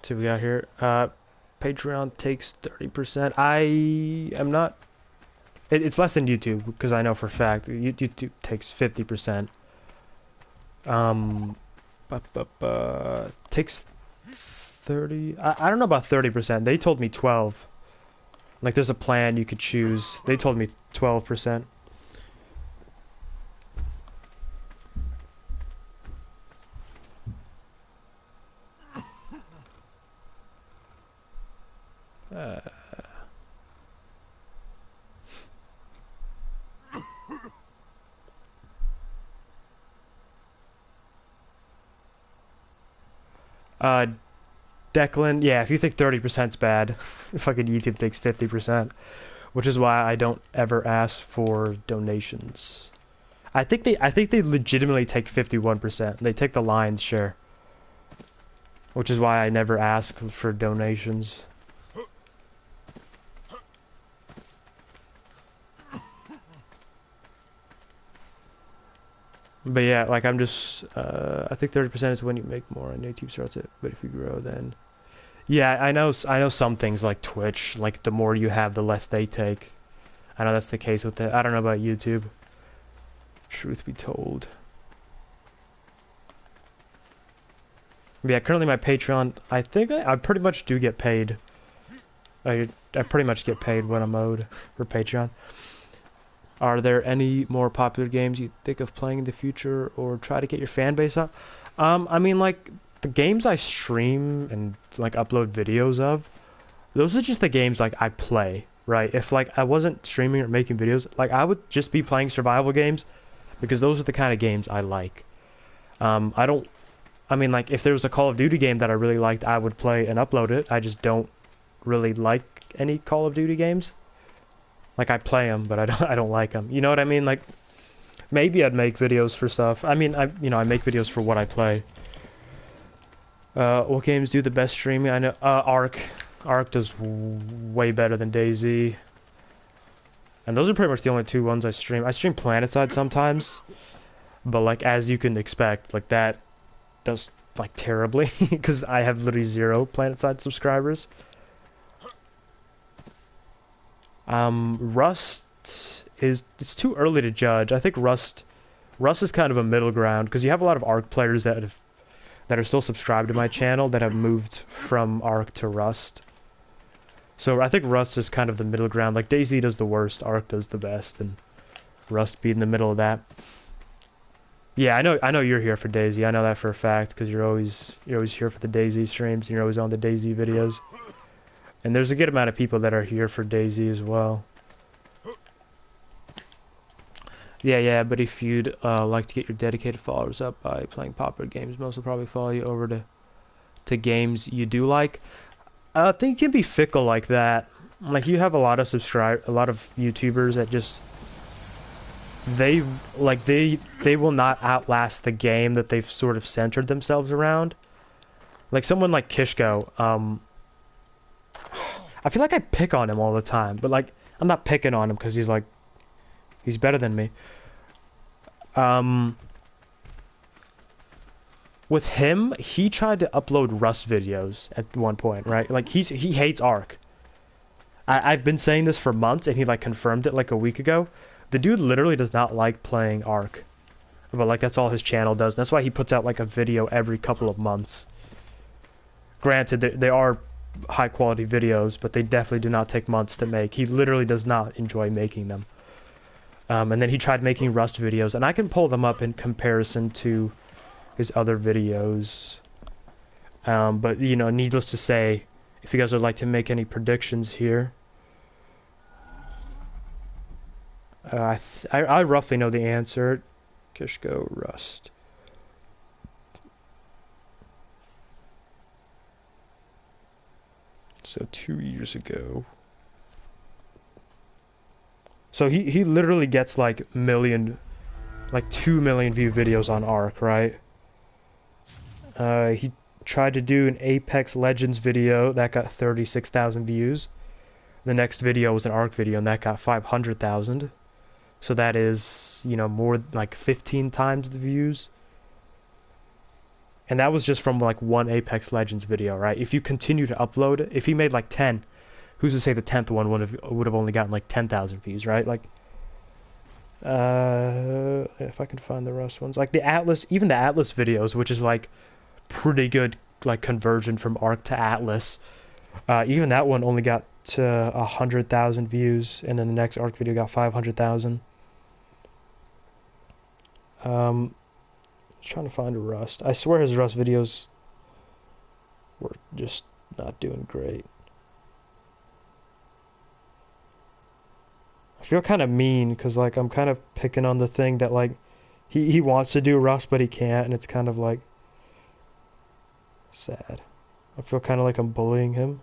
See what we got here. Patreon takes 30%. I am not... It's less than YouTube, because I know for a fact YouTube takes 50%. Takes 30... I don't know about 30%. They told me 12. Like, there's a plan you could choose. They told me 12%. Declan, yeah, if you think 30%'s bad, fucking YouTube takes 50%, which is why I don't ever ask for donations. I think they legitimately take 51%. They take the lion's share, which is why I never ask for donations. But yeah, like I'm just, I think 30% is when you make more and YouTube starts it. But if you grow, then, yeah, I know some things like Twitch, like the more you have, the less they take. I know that's the case with it. I don't know about YouTube. Truth be told. But yeah, currently my Patreon, I think I pretty much do get paid. I pretty much get paid when I'm owed for Patreon. Are there any more popular games you think of playing in the future or try to get your fan base up? I mean, like, the games I stream and, like, upload videos of, those are just the games, like, I play, right? If, like, I wasn't streaming or making videos, like, I would just be playing survival games because those are the kind of games I like. I mean, like, if there was a Call of Duty game that I really liked, I would play and upload it. I just don't really like any Call of Duty games. Like, I play them, but I don't like them. You know what I mean? Like, maybe I'd make videos for stuff. I mean, I make videos for what I play. What games do the best streaming? I know, ARK. ARK does way better than DayZ. And those are pretty much the only two ones I stream. I stream PlanetSide sometimes. But, like, as you can expect, like, that does, like, terribly. Because I have literally 0 PlanetSide subscribers. Rust it's too early to judge. I think Rust is kind of a middle ground because you have a lot of ARK players that are still subscribed to my channel that have moved from ARK to Rust. So I think Rust is kind of the middle ground. Like DayZ does the worst, ARK does the best, and Rust be in the middle of that. Yeah, I know you're here for DayZ. I know that for a fact because you're always here for the DayZ streams and you're always on the DayZ videos. And there's a good amount of people that are here for DayZ as well. Yeah, but if you'd like to get your dedicated followers up by playing popular games, most will probably follow you over to games you do like. I think it can be fickle like that. Like, you have a lot of YouTubers that just... They will not outlast the game that they've sort of centered themselves around. Like, someone like Kishko, I feel like I pick on him all the time, but like I'm not picking on him because he's like he's better than me. Um, with him, he tried to upload Rust videos at one point, right? Like he hates ARK. I've been saying this for months, and he like confirmed it like a week ago. The dude literally does not like playing ARK, but like that's all his channel does. That's why he puts out like a video every couple of months. Granted, they are high quality videos, but they definitely do not take months to make. He literally does not enjoy making them. And then he tried making Rust videos, and I can pull them up in comparison to his other videos. But you know, needless to say, if you guys would like to make any predictions here, I roughly know the answer. Kishko Rust. So 2 years ago. So he literally gets like 2 million view videos on ARK, right? He tried to do an Apex Legends video that got 36,000 views. The next video was an ARK video and that got 500,000. So that is, you know, more like 15 times the views. And that was just from like one Apex Legends video, right? If you continue to upload, if he made like 10, who's to say the 10th one would have only gotten like 10,000 views, right? Like, if I can find the Rust ones, like the Atlas, even the Atlas videos, which is like pretty good, like conversion from ARK to Atlas. Even that one only got to 100,000 views, and then the next ARK video got 500,000. Trying to find a Rust. I swear his Rust videos were just not doing great. I feel kind of mean because like I'm kind of picking on the thing that like he wants to do Rust but he can't, and it's kind of like sad. I feel kind of like I'm bullying him.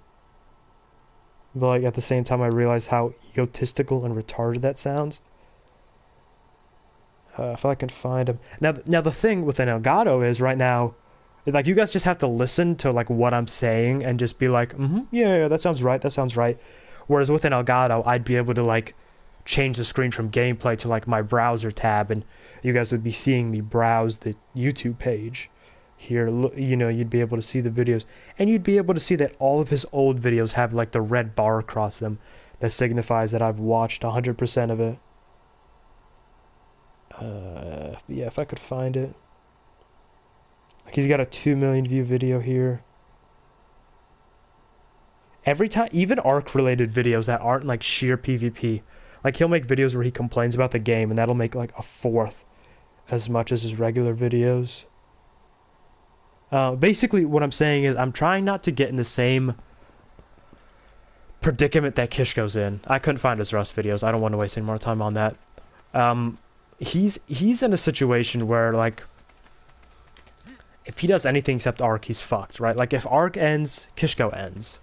But like at the same time I realize how egotistical and retarded that sounds. If I can find him. Now the thing with an Elgato is right now, like you guys just have to listen to like what I'm saying and just be like, yeah, that sounds right, that sounds right. Whereas with an Elgato, I'd be able to like change the screen from gameplay to like my browser tab, and you guys would be seeing me browse the YouTube page. Here, you know, you'd be able to see the videos, and you'd be able to see that all of his old videos have like the red bar across them that signifies that I've watched 100% of it. Yeah, if I could find it. Like he's got a 2 million view video here. Every time, even ARK related videos that aren't like sheer PvP, like he'll make videos where he complains about the game, and that'll make like a fourth as much as his regular videos. Basically what I'm saying is I'm trying not to get in the same predicament that Kishko's in. I couldn't find his Rust videos. I don't want to waste any more time on that. He's in a situation where like if he does anything except ARK, he's fucked, right? Like if ARK ends, Kishko ends.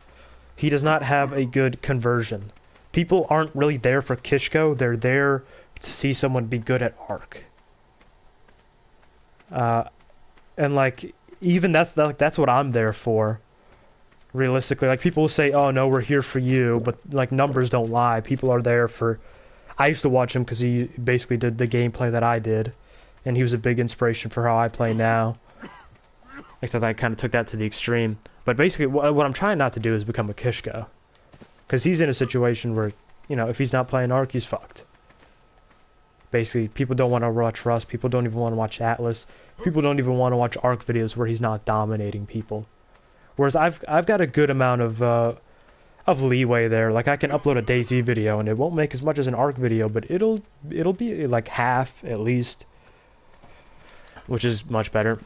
He does not have a good conversion. People aren't really there for Kishko. They're there to see someone be good at ARK. And like even that's what I'm there for. Realistically, like people will say, "Oh no, we're here for you," but like numbers don't lie. People are there for. I used to watch him because he basically did the gameplay that I did, and he was a big inspiration for how I play now. Except I kind of took that to the extreme. But basically, what I'm trying not to do is become a Kishko, because he's in a situation where, you know, if he's not playing ARK, he's fucked. Basically, people don't want to watch Rust. People don't even want to watch Atlas. People don't even want to watch ARK videos where he's not dominating people. Whereas I've got a good amount of leeway there. Like I can upload a DayZ video and it won't make as much as an ARK video, but it'll be like half at least, which is much better.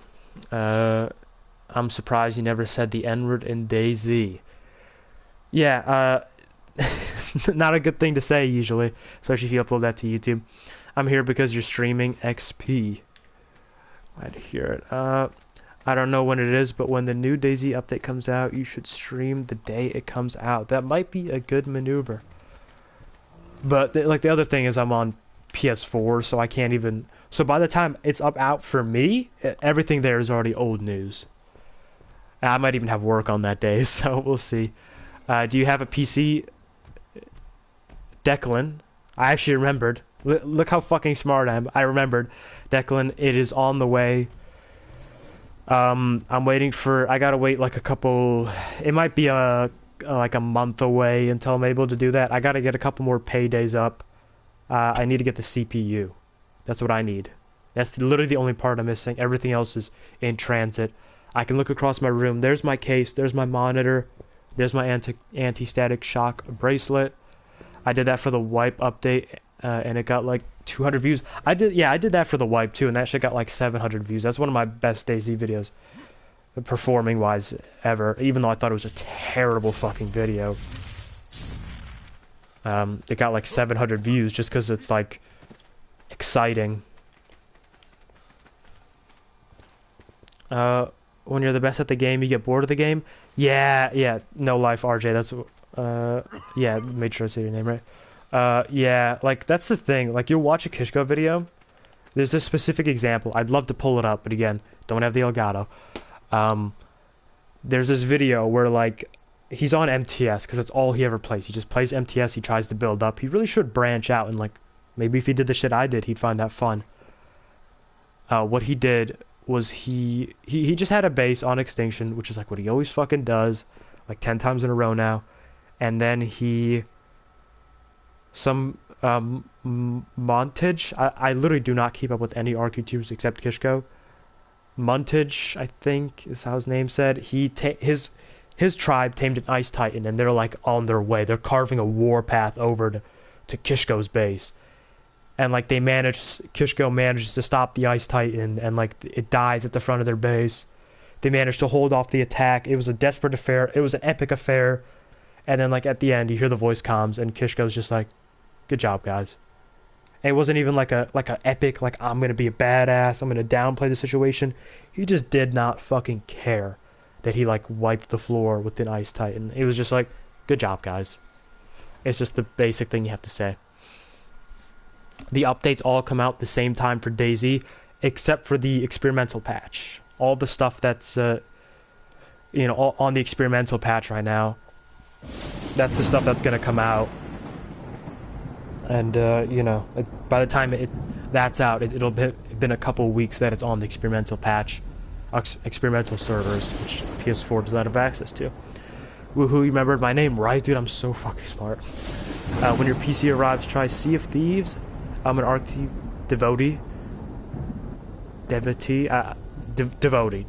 I'm surprised you never said the N-word in DayZ. Yeah, not a good thing to say usually, especially if you upload that to YouTube. I'm here because you're streaming XP. Glad to hear it. I don't know when it is, but when the new DayZ update comes out, you should stream the day it comes out. That might be a good maneuver. But like the other thing is I'm on PS4, so I can't even. So by the time it's out for me, everything there is already old news. I might even have work on that day, so we'll see. Do you have a PC, Declan? I actually remembered. Look how fucking smart I am. I remembered. Declan, it is on the way. I'm waiting for... I gotta wait like a couple... It might be like a month away until I'm able to do that. I gotta get a couple more paydays up. I need to get the CPU. That's what I need. That's literally the only part I'm missing. Everything else is in transit. I can look across my room. There's my case. There's my monitor. There's my anti-static shock bracelet. I did that for the wipe update, and it got like 200 views. I did that for the wipe too, and that shit got like 700 views. That's one of my best DayZ videos, performing wise ever. Even though I thought it was a terrible fucking video, it got like 700 views just because it's like exciting. When you're the best at the game, you get bored of the game. Yeah, no life, RJ. That's yeah, made sure I say your name right. Yeah, like that's the thing. Like you'll watch a Kishko video. There's this specific example. I'd love to pull it up, but again, don't have the Elgato. There's this video where like he's on MTS because that's all he ever plays. He just plays MTS. He tries to build up. He really should branch out and like maybe if he did the shit I did, he'd find that fun. What he did was he just had a base on extinction, which is like what he always fucking does, like 10 times in a row now. And then montage. I literally do not keep up with any ARK YouTubers except Kishko. Montage, I think is how his name said. His tribe tamed an ice titan, and they're like on their way. They're carving a warpath over to Kishko's base. And like Kishko manages to stop the ice titan, and like it dies at the front of their base. They managed to hold off the attack. It was a desperate affair. It was an epic affair. And then like at the end, you hear the voice comms, and Kishko's just like, "Good job, guys." And it wasn't even like a epic like I'm gonna be a badass. I'm gonna downplay the situation. He just did not fucking care that he like wiped the floor with an ice titan. It was just like, "Good job, guys." It's just the basic thing you have to say. The updates all come out the same time for DayZ, except for the experimental patch. All the stuff that's, on the experimental patch right now, that's the stuff that's gonna come out. And, by the time that's out, it'll been a couple weeks that it's on the experimental patch, experimental servers, which PS4 does not have access to. Woohoo, you remembered my name, right, dude? I'm so fucking smart. When your PC arrives, try Sea of Thieves. I'm an ARK devotee. Definitely devotee.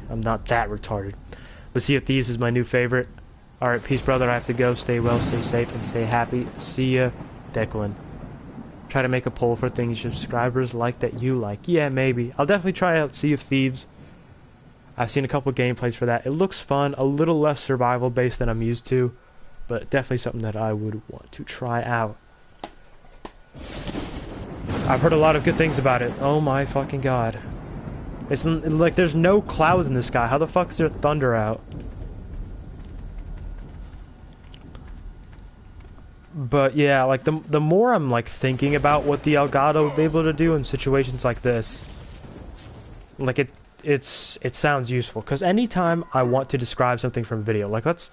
I'm not that retarded. But Sea of Thieves is my new favorite. Alright, peace, brother. I have to go. Stay well, stay safe, and stay happy. See ya, Declan. Try to make a poll for things your subscribers like that you like. Yeah, maybe. I'll definitely try out Sea of Thieves. I've seen a couple gameplays for that. It looks fun. A little less survival-based than I'm used to. But definitely something that I would want to try out. I've heard a lot of good things about it. Oh my fucking god. It's like there's no clouds in the sky. How the fuck is there thunder out? But yeah, like the more I'm like thinking about what the Elgato would be able to do in situations like this, like it sounds useful. Because anytime I want to describe something from video, like let's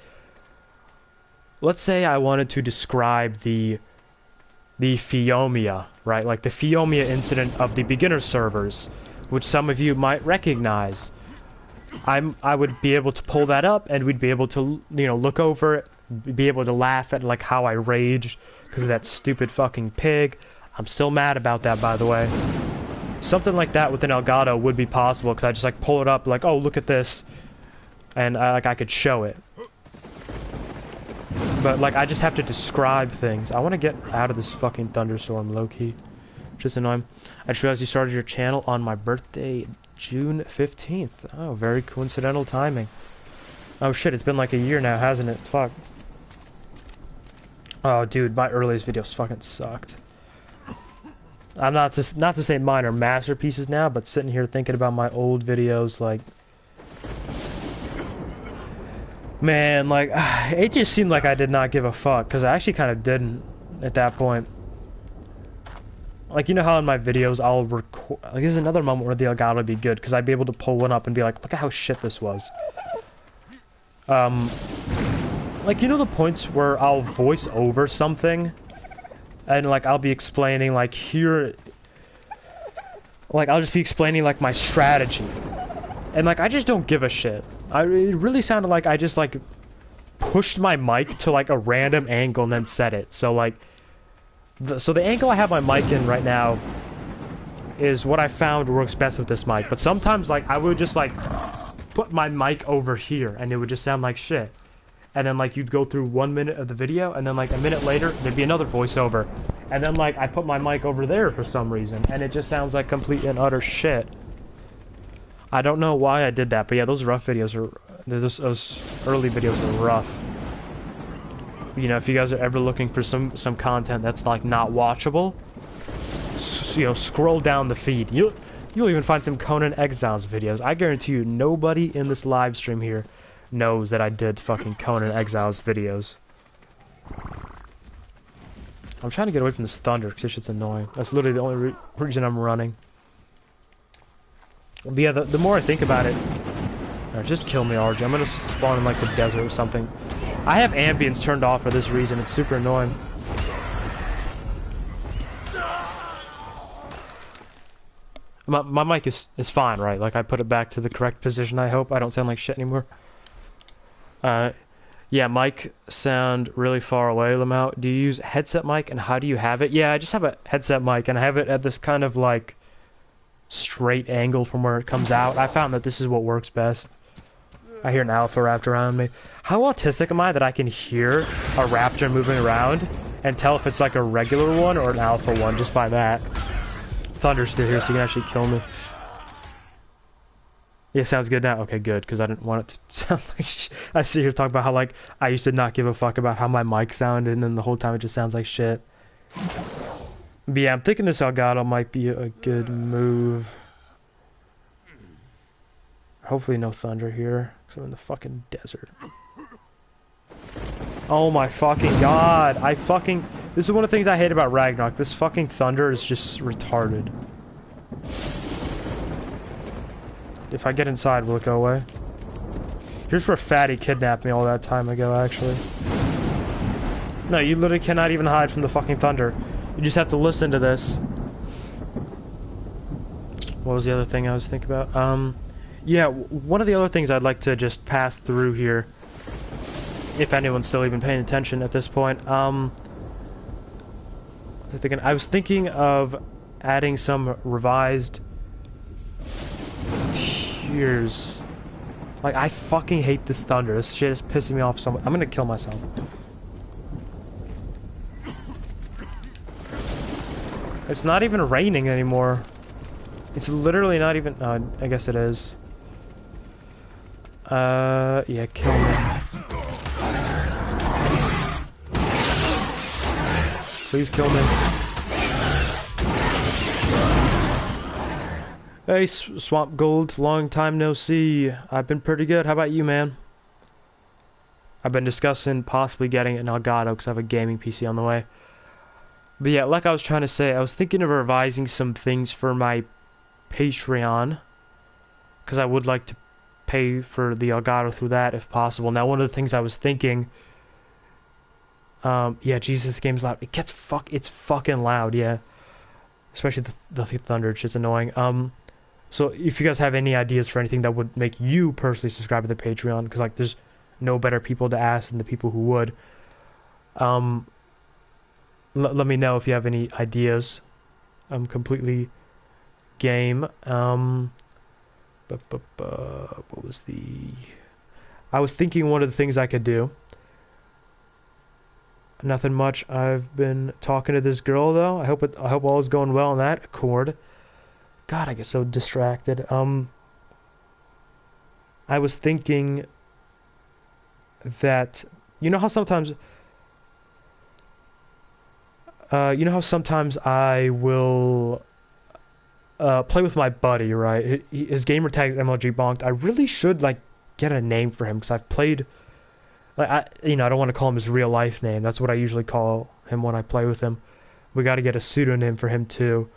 say I wanted to describe the Fiomia, right? Like the Fiomia incident of the beginner servers, which some of you might recognize. I would be able to pull that up, and we'd be able to, look over it, be able to laugh at like how I raged because of that stupid fucking pig. I'm still mad about that, by the way. Something like that with an Elgato would be possible because I just like pull it up, like, oh, look at this, and I could show it. But, like, I just have to describe things. I want to get out of this fucking thunderstorm, low-key. Just annoying. I just realized you started your channel on my birthday, June 15th. Oh, very coincidental timing. Oh, shit, it's been like a year now, hasn't it? Fuck. Oh, dude, my earliest videos fucking sucked. I'm not to say mine are masterpieces now, but sitting here thinking about my old videos, like... Man, like, it just seemed like I did not give a fuck, because I actually kind of didn't at that point. Like, you know how in my videos I'll record... Like, this is another moment where the Elgato would be good, because I'd be able to pull one up and be like, look at how shit this was. like, you know the points where I'll voice over something, and like I'll be explaining like here, like I'll just be explaining like my strategy, and like I just don't give a shit. It really sounded like I just like pushed my mic to like a random angle and then said it. So like, so the angle I have my mic in right now is what I found works best with this mic. But sometimes like I would just like put my mic over here and it would just sound like shit. And then like you'd go through 1 minute of the video and then like a minute later there'd be another voiceover. And then like I put my mic over there for some reason and it just sounds like complete and utter shit. I don't know why I did that, but yeah, those rough videos are, those early videos are rough. You know, if you guys are ever looking for some content that's like not watchable, you know, scroll down the feed. You'll even find some Conan Exiles videos. I guarantee you, nobody in this live stream here knows that I did fucking Conan Exiles videos. I'm trying to get away from this thunder because this shit's annoying. That's literally the only reason I'm running. But yeah, the more I think about it, just kill me, RJ. I'm gonna spawn in like the desert or something. I have ambience turned off for this reason. It's super annoying. My mic is fine, right? Like I put it back to the correct position. I hope I don't sound like shit anymore. Yeah, mic sound really far away, Lamau. Do you use headset mic and how do you have it? Yeah, I just have a headset mic and I have it at this kind of like straight angle from where it comes out. I found that this is what works best. I hear an alpha raptor around me. How autistic am I that I can hear a raptor moving around and tell if it's like a regular one or an alpha one just by that? Thunder's still here, so you can actually kill me. Yeah, sounds good now. Okay, good, because I didn't want it to sound like I see here talking about how like I used to not give a fuck about how my mic sounded, and then the whole time it just sounds like shit. But yeah, I'm thinking this Elgato might be a good move. Hopefully no thunder here, because I'm in the fucking desert. Oh my fucking god, this is one of the things I hate about Ragnarok. This fucking thunder is just retarded. If I get inside, will it go away? Here's where Fatty kidnapped me all that time ago, actually. No, you literally cannot even hide from the fucking thunder. You just have to listen to this. What was the other thing I was thinking about? Yeah, one of the other things I'd like to just pass through here, if anyone's still even paying attention at this point, I was thinking of adding some revised tiers. Like, I fucking hate this thunder. This shit is pissing me off so much. I'm gonna kill myself. It's not even raining anymore. It's literally not even... Oh, I guess it is. Yeah, kill me. Please kill me. Hey, Swamp Gold, long time no see. I've been pretty good. How about you, man? I've been discussing possibly getting an Elgato because I have a gaming PC on the way. But yeah, like I was trying to say, I was thinking of revising some things for my Patreon, because I would like to pay for the Elgato through that if possible. Now, one of the things I was thinking, yeah, Jesus, this game's loud. It's fucking loud, yeah. Especially the thunder, it's just annoying. So if you guys have any ideas for anything that would make you personally subscribe to the Patreon, because like there's no better people to ask than the people who would. Let me know if you have any ideas. I'm completely game. What was the... I was thinking one of the things I could do. Nothing much. I've been talking to this girl though. I hope all is going well in that accord. God, I get so distracted. I was thinking that you know how sometimes I will play with my buddy, right? His gamer tag is MLG Bonked. I really should like get a name for him because I've played. Like I don't want to call him his real life name. That's what I usually call him when I play with him. We got to get a pseudonym for him too.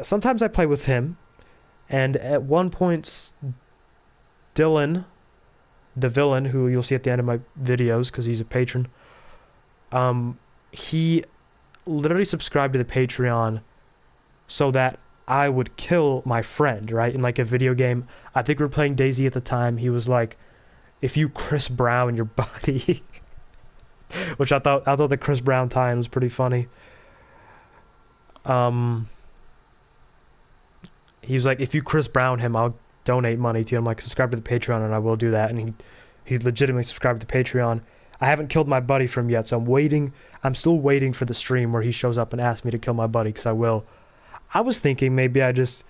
Sometimes I play with him, and at one point, Dylan the villain, who you'll see at the end of my videos because he's a patron, he literally subscribed to the Patreon so that I would kill my friend, right? In like a video game. I think we were playing DayZ at the time. He was like, if you Chris Brown your buddy, which I thought the Chris Brown tie-in was pretty funny. He was like, if you Chris Brown him, I'll donate money to you. I'm like, subscribe to the Patreon, and I will do that. And he legitimately subscribed to the Patreon. I haven't killed my buddy from yet, so I'm still waiting for the stream where he shows up and asks me to kill my buddy, because I will. I was thinking maybe I just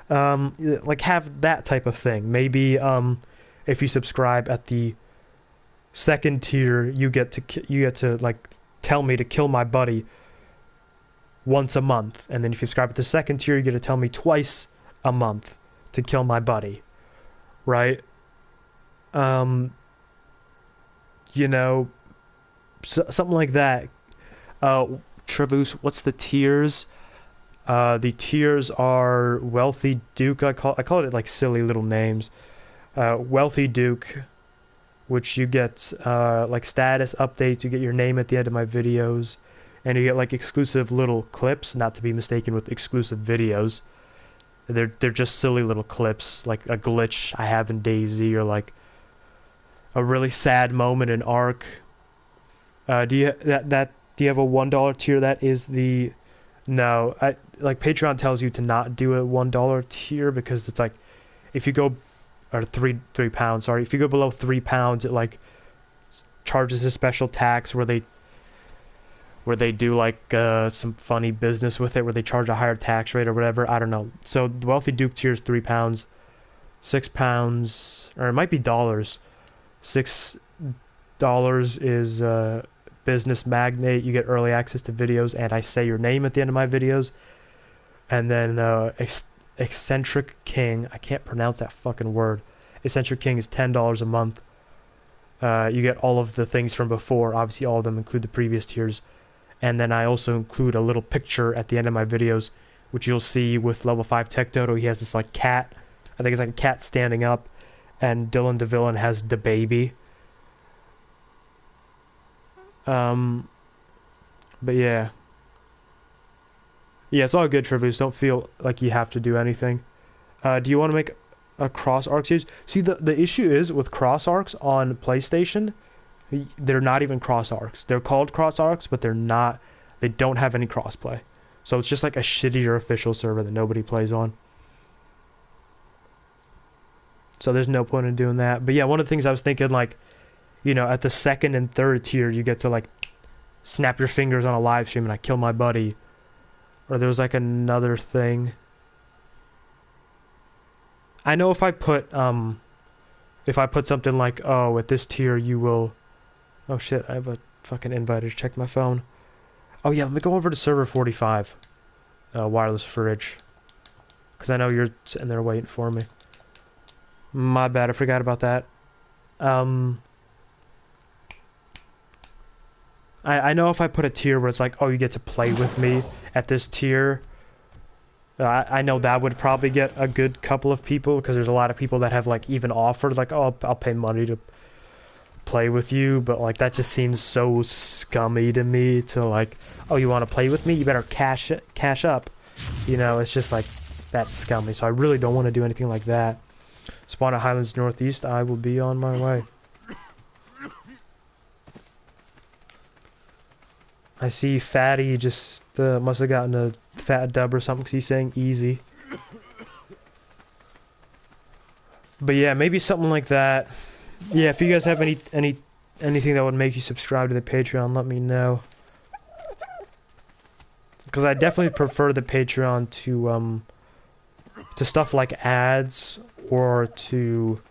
like have that type of thing. Maybe if you subscribe at the second tier, you get to like tell me to kill my buddy once a month, and then if you subscribe at the second tier, you get to tell me twice a month to kill my buddy, right? You know, something like that. Travoose, what's the tiers? The tiers are Wealthy Duke. I call it like silly little names. Wealthy Duke, which you get like status updates. You get your name at the end of my videos, and you get like exclusive little clips, not to be mistaken with exclusive videos. They're just silly little clips, like a glitch I have in DayZ, or like a really sad moment in ARK. Do you have a $1 tier? That is the no. Like Patreon tells you to not do a $1 tier because it's like if you go or £3, sorry, if you go below £3, it like charges a special tax where they do like some funny business with it, where they charge a higher tax rate or whatever. I don't know. So the Wealthy Duke tier is £3, £6, or it might be dollars. $6 is Business Magnate. You get early access to videos, and I say your name at the end of my videos. And then Eccentric King, I can't pronounce that fucking word. Eccentric King is $10 a month. You get all of the things from before. Obviously, all of them include the previous tiers. And then I also include a little picture at the end of my videos, which you'll see with level 5 Tech Dodo. He has this like cat. I think it's like a cat standing up. And Dylan the Villain has the baby. But yeah. Yeah, it's all good, Trivers. Don't feel like you have to do anything. Do you want to make a cross arc series? See, the issue is with cross arcs on PlayStation, they're not even cross arcs. They're called cross arcs, but they're not. They don't have any crossplay. So it's just like a shittier official server that nobody plays on. So there's no point in doing that. But yeah, one of the things I was thinking, like, you know, at the second and third tier, you get to like snap your fingers on a live stream and I kill my buddy. Or there was like another thing. I know if I put something like, oh, at this tier you will. Oh shit, I have a fucking invite to check my phone. Oh yeah, let me go over to server 45. Wireless fridge. Because I know you're sitting there waiting for me. My bad, I forgot about that. I know if I put a tier where it's like, oh, you get to play with me at this tier, I know that would probably get a good couple of people, because there's a lot of people that have like even offered like, oh, I'll pay money to play with you, but like that just seems so scummy to me to like, oh, you want to play with me? You better cash up. You know, it's just like, that's scummy. So I really don't want to do anything like that. Spawn at Highlands Northeast, I will be on my way. I see Fatty just must have gotten a fat dub or something because he's saying easy. But yeah, maybe something like that. Yeah, if you guys have anything that would make you subscribe to the Patreon, let me know. Because I definitely prefer the Patreon to stuff like ads or to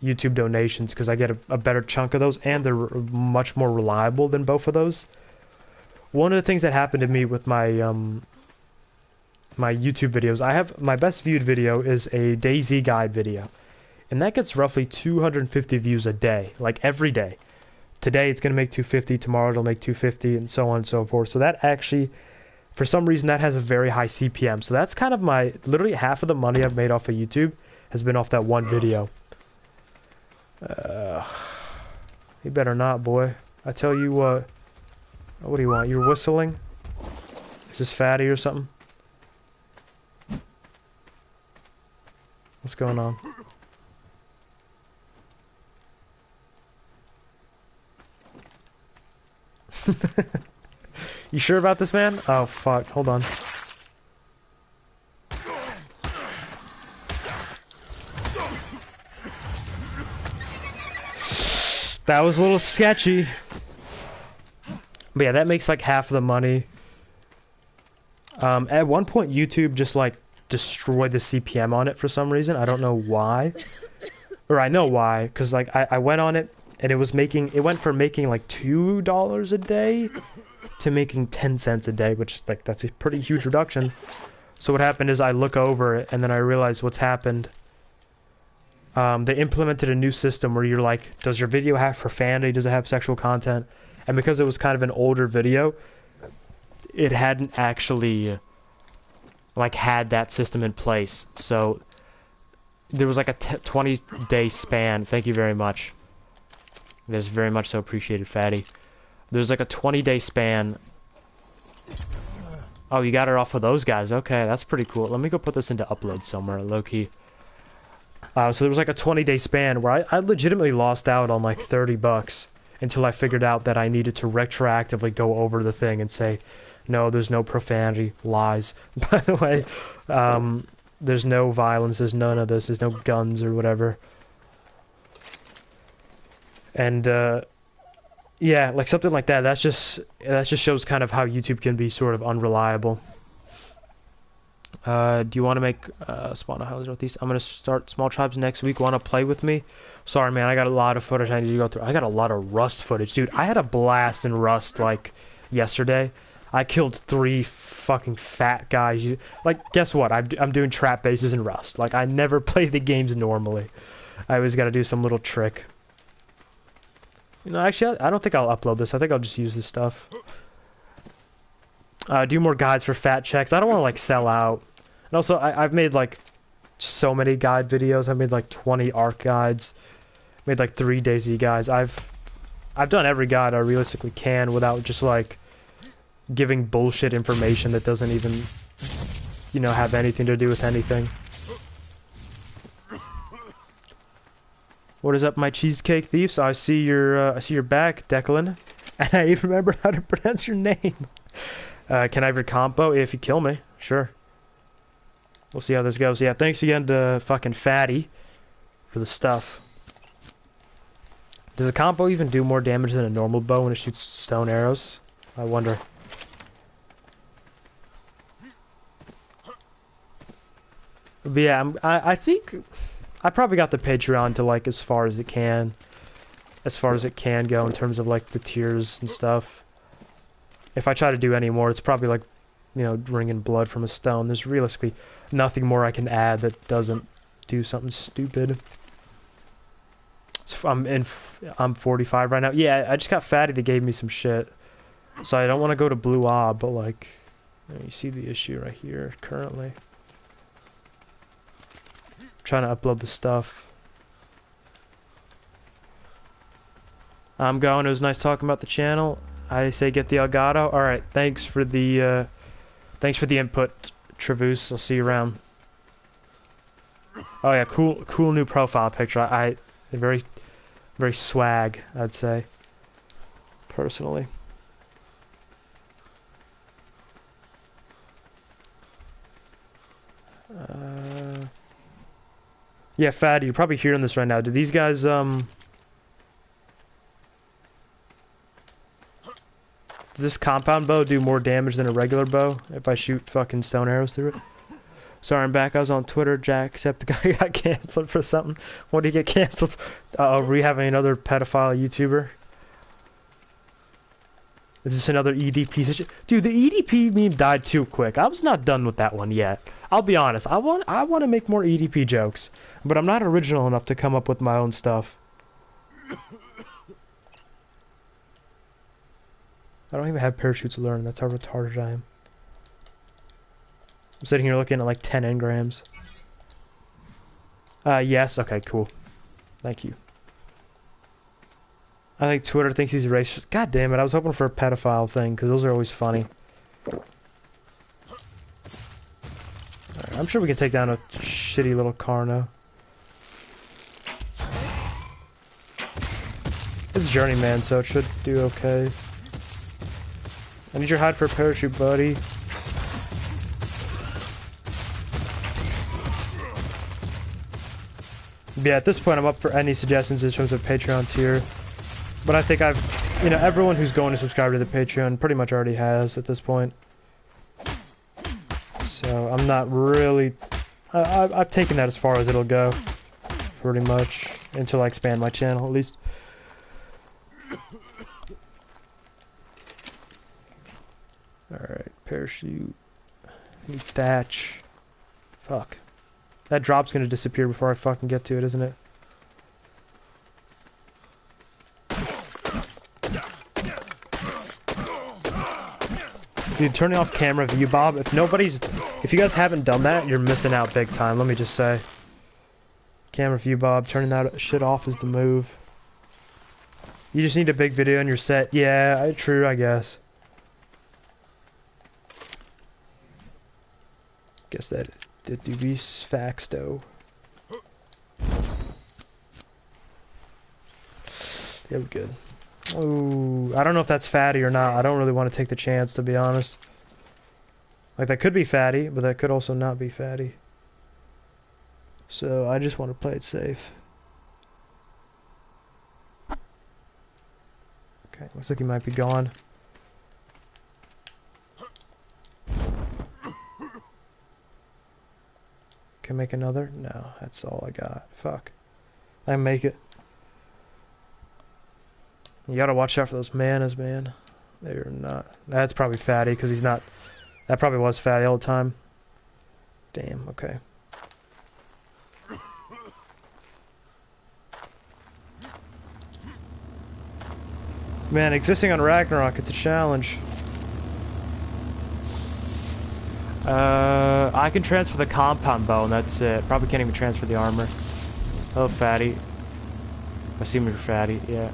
YouTube donations, because I get a better chunk of those, and they're much more reliable than both of those. One of the things that happened to me with my my YouTube videos, I have my best viewed video is a DayZ guide video, and that gets roughly 250 views a day, like every day. Today it's going to make 250, tomorrow it'll make 250, and so on and so forth. So that actually, for some reason, that has a very high CPM. So that's kind of my, literally half of the money I've made off of YouTube has been off that one video. Uh, you better not, boy. I tell you what. What do you want? You're whistling? Is this fatty or something? What's going on? You sure about this, man? Oh, fuck. Hold on. That was a little sketchy. But yeah, that makes like half of the money. At one point, YouTube just like destroyed the CPM on it for some reason. I don't know why. Or I know why, because like I went on it and it went from making like $2 a day to making 10 cents a day, which like that's a pretty huge reduction. So what happened is I look over it and then I realize what's happened. They implemented a new system where you're like, does your video have profanity? Does it have sexual content? And because it was kind of an older video, it hadn't actually like had that system in place. So there was like a 20-day span. Thank you very much. It is very much so appreciated, Fatty. There's like a 20-day span. Oh, you got it off of those guys. Okay, that's pretty cool. Let me go put this into upload somewhere, low-key. So there was like a 20-day span where I legitimately lost out on like $30 until I figured out that I needed to retroactively go over the thing and say, no, there's no profanity, lies. By the way, there's no violence, there's none of this, there's no guns or whatever. And yeah, like something like that. That just shows kind of how YouTube can be sort of unreliable. Do you want to make spawn a house northeast? I'm gonna start small tribes next week. Want to play with me? Sorry, man. I got a lot of footage I need to go through. I got a lot of Rust footage, dude. I had a blast in Rust like yesterday. I killed 3 fucking fat guys. Like, guess what? I'm doing trap bases in Rust. Like, I never play the games normally. I always got to do some little trick. You know, actually, I don't think I'll upload this. I think I'll just use this stuff. Do more guides for fat checks. I don't want to like sell out. And also, I've made like so many guide videos. I've made like 20 ARK guides. Made like 3 DayZ guides. I've done every guide I realistically can without just like giving bullshit information that doesn't even, you know, have anything to do with anything. What is up, my cheesecake thieves? I see your back, Declan, and I even remember how to pronounce your name. Can I have your compo? If you kill me, sure. We'll see how this goes. Yeah, thanks again to fucking Fatty for the stuff. Does a compo even do more damage than a normal bow when it shoots stone arrows? I wonder. But yeah, I think I probably got the Patreon to like as far as it can go in terms of like the tiers and stuff. If I try to do any more, it's probably like, you know, wringing blood from a stone. There's realistically nothing more I can add that doesn't do something stupid. I'm 45 right now. Yeah, I just got Fatty that gave me some shit. So I don't want to go to Blue Ob, but like, you see the issue right here currently. Trying to upload the stuff. I'm going. It was nice talking about the channel. I say get the Elgato. All right. Thanks for the input, Travoose. I'll see you around. Oh yeah, cool new profile picture. Very, very swag, I'd say. Personally. Yeah, Fatty, you're probably hearing this right now. Do these guys, does this compound bow do more damage than a regular bow if I shoot fucking stone arrows through it? Sorry, I'm back. I was on Twitter, Jack, except the guy got canceled for something. What did he get canceled? Are we having another pedophile YouTuber? Is this another EDP? Dude, the EDP meme died too quick. I was not done with that one yet. I'll be honest. I want to make more EDP jokes, but I'm not original enough to come up with my own stuff. I don't even have parachutes to learn. That's how retarded I am. I'm sitting here looking at like 10 engrams. Yes. Okay, cool. Thank you. I think Twitter thinks he's racist. God damn it, I was hoping for a pedophile thing, because those are always funny. Alright, I'm sure we can take down a shitty little car now. It's Journeyman, so it should do okay. I need your hide for a parachute, buddy. Yeah, at this point I'm up for any suggestions in terms of Patreon tier. But I think everyone who's going to subscribe to the Patreon pretty much already has at this point. So I'm not really... I've taken that as far as it'll go. Pretty much. Until I expand my channel, at least. Alright, parachute. Need thatch. Fuck. That drop's gonna disappear before I fucking get to it, isn't it? Dude, turning off camera view, Bob. If you guys haven't done that, you're missing out big time, let me just say. Camera view, Bob. Turning that shit off is the move. You just need a big video and you're set. Yeah, true, I guess. Guess that do be facts, though. Yeah, we're good. Ooh, I don't know if that's fatty or not. I don't really want to take the chance, to be honest. Like, that could be fatty, but that could also not be fatty. So, I just want to play it safe. Okay, looks like he might be gone. Can I make another? No, that's all I got. Fuck. I make it. You gotta watch out for those manas, man. They're not... That's probably fatty, because he's not... That probably was fatty all the time. Damn, okay. Man, existing on Ragnarok, it's a challenge. I can transfer the compound bow, and that's it. Probably can't even transfer the armor. Oh, fatty. I see me for fatty, yeah.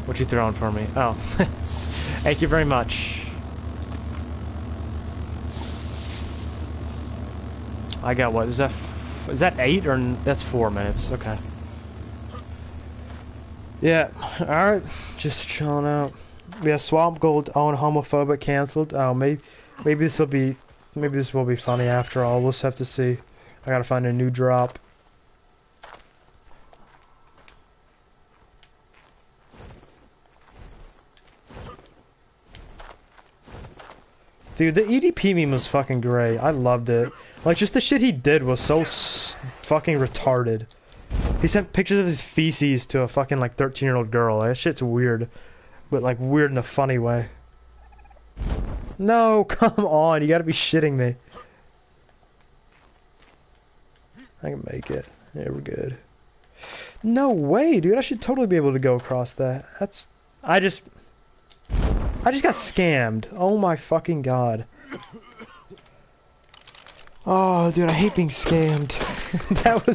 What you throwing for me? Oh. Thank you very much. I got what? Is that 8 or... That's 4 minutes. Okay. Yeah. Alright. Just chilling out. Yeah, Swamp Gold on homophobic canceled. Oh, maybe this will be funny after all. We'll just have to see. I gotta find a new drop. Dude, the EDP meme was fucking great. I loved it. Like, just the shit he did was so fucking retarded. He sent pictures of his feces to a fucking, like, 13-year-old girl. That shit's weird. But, like, weird in a funny way. No, come on. You gotta be shitting me. I can make it. Yeah, we're good. No way, dude. I should totally be able to go across that. That's... I just got scammed. Oh my fucking god. Oh, dude, I hate being scammed. that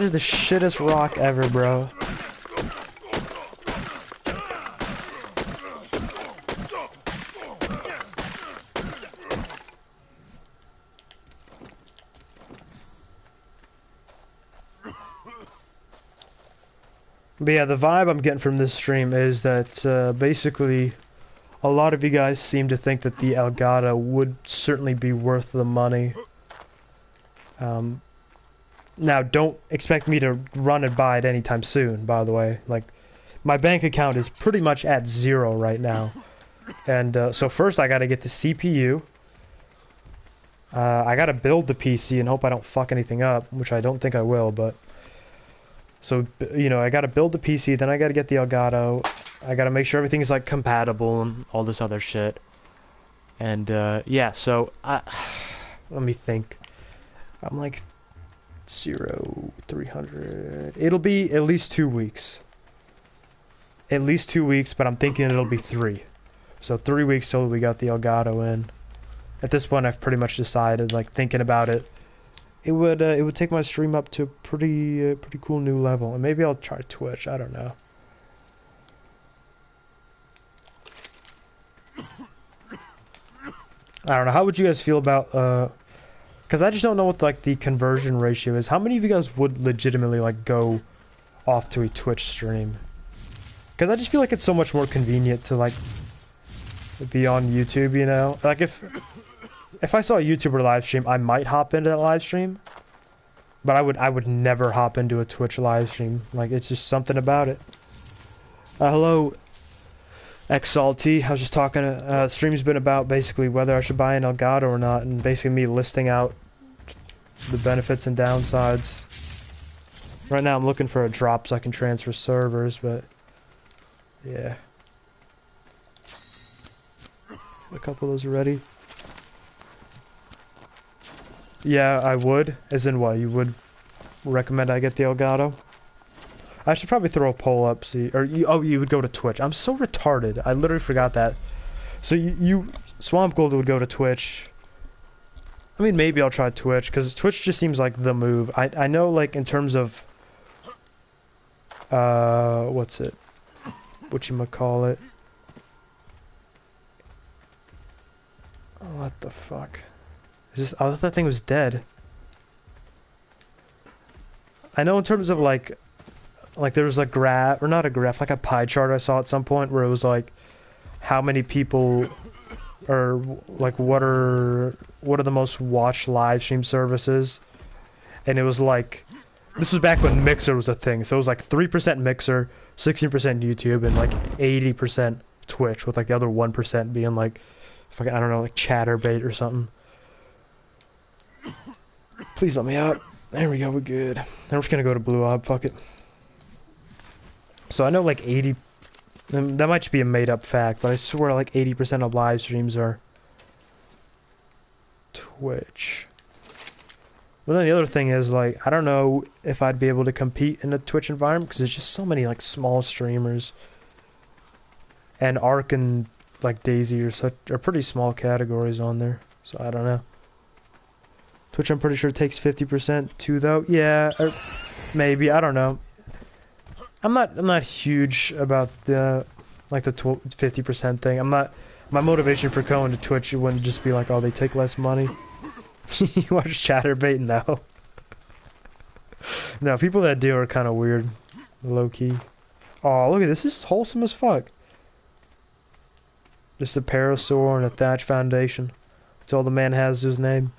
is the shittest rock ever, bro. But yeah, the vibe I'm getting from this stream is that basically a lot of you guys seem to think that the Elgato would certainly be worth the money. Now, don't expect me to run and buy it anytime soon, by the way. Like, my bank account is pretty much at 0 right now. And so first I gotta get the CPU. I gotta build the PC and hope I don't fuck anything up, which I don't think I will, but... So, you know, I gotta build the PC, then I gotta get the Elgato. I gotta make sure everything's, like, compatible and all this other shit. And, yeah, so, let me think. I'm, like, 300... It'll be at least 2 weeks. At least 2 weeks, but I'm thinking it'll be 3. So 3 weeks till we got the Elgato in. At this point, I've pretty much decided, like, thinking about it. it would take my stream up to a pretty cool new level, and maybe I'll try Twitch. I don't know. I don't know. How would you guys feel about because I just don't know what like the conversion ratio is. How many of you guys would legitimately like go off to a Twitch stream? Because I just feel like it's so much more convenient to like be on YouTube, you know? Like if I saw a YouTuber live stream, I might hop into that live stream. But I would never hop into a Twitch live stream. Like it's just something about it. Hello, XLT. I was just talking stream's been about basically whether I should buy an Elgato or not, and basically me listing out the benefits and downsides. Right now I'm looking for a drop so I can transfer servers, but yeah. A couple of those already. Yeah, I would. As in what? You would recommend I get the Elgato? I should probably throw a poll up, see, or you would go to Twitch. I'm so retarded. I literally forgot that. So you Swamp Gold would go to Twitch. I mean, maybe I'll try Twitch because Twitch just seems like the move. I know, like in terms of what's it? Whatchamacallit? What the fuck? Is this? I thought that thing was dead. I know in terms of like there was a graph, or not a graph, like a pie chart I saw at some point where it was like how many people, or like what are the most watched live stream services, and it was like, this was back when Mixer was a thing, so it was like 3% Mixer, 16% YouTube, and like 80% Twitch, with like the other 1% being like, fucking, I don't know, like Chatterbait or something. Please let me out. There we go, we're good. Then we're just gonna go to Blue Ob, fuck it. So I know like 80, that might just be a made up fact, but I swear like 80% of live streams are Twitch. But then the other thing is, like, I don't know if I'd be able to compete in a Twitch environment because there's just so many like small streamers. And ARK and like Daisy are pretty small categories on there. So I don't know. Twitch I'm pretty sure takes 50% too though. Yeah, or maybe, I don't know. I'm not huge about the like the 50% thing. I'm not, my motivation for going to Twitch, it wouldn't just be like, oh, they take less money. You watch Chatterbait? No. No, people that do are kind of weird. Low key. Oh, look at this. This is wholesome as fuck. Just a parasaur and a thatch foundation. That's all the man has to his name.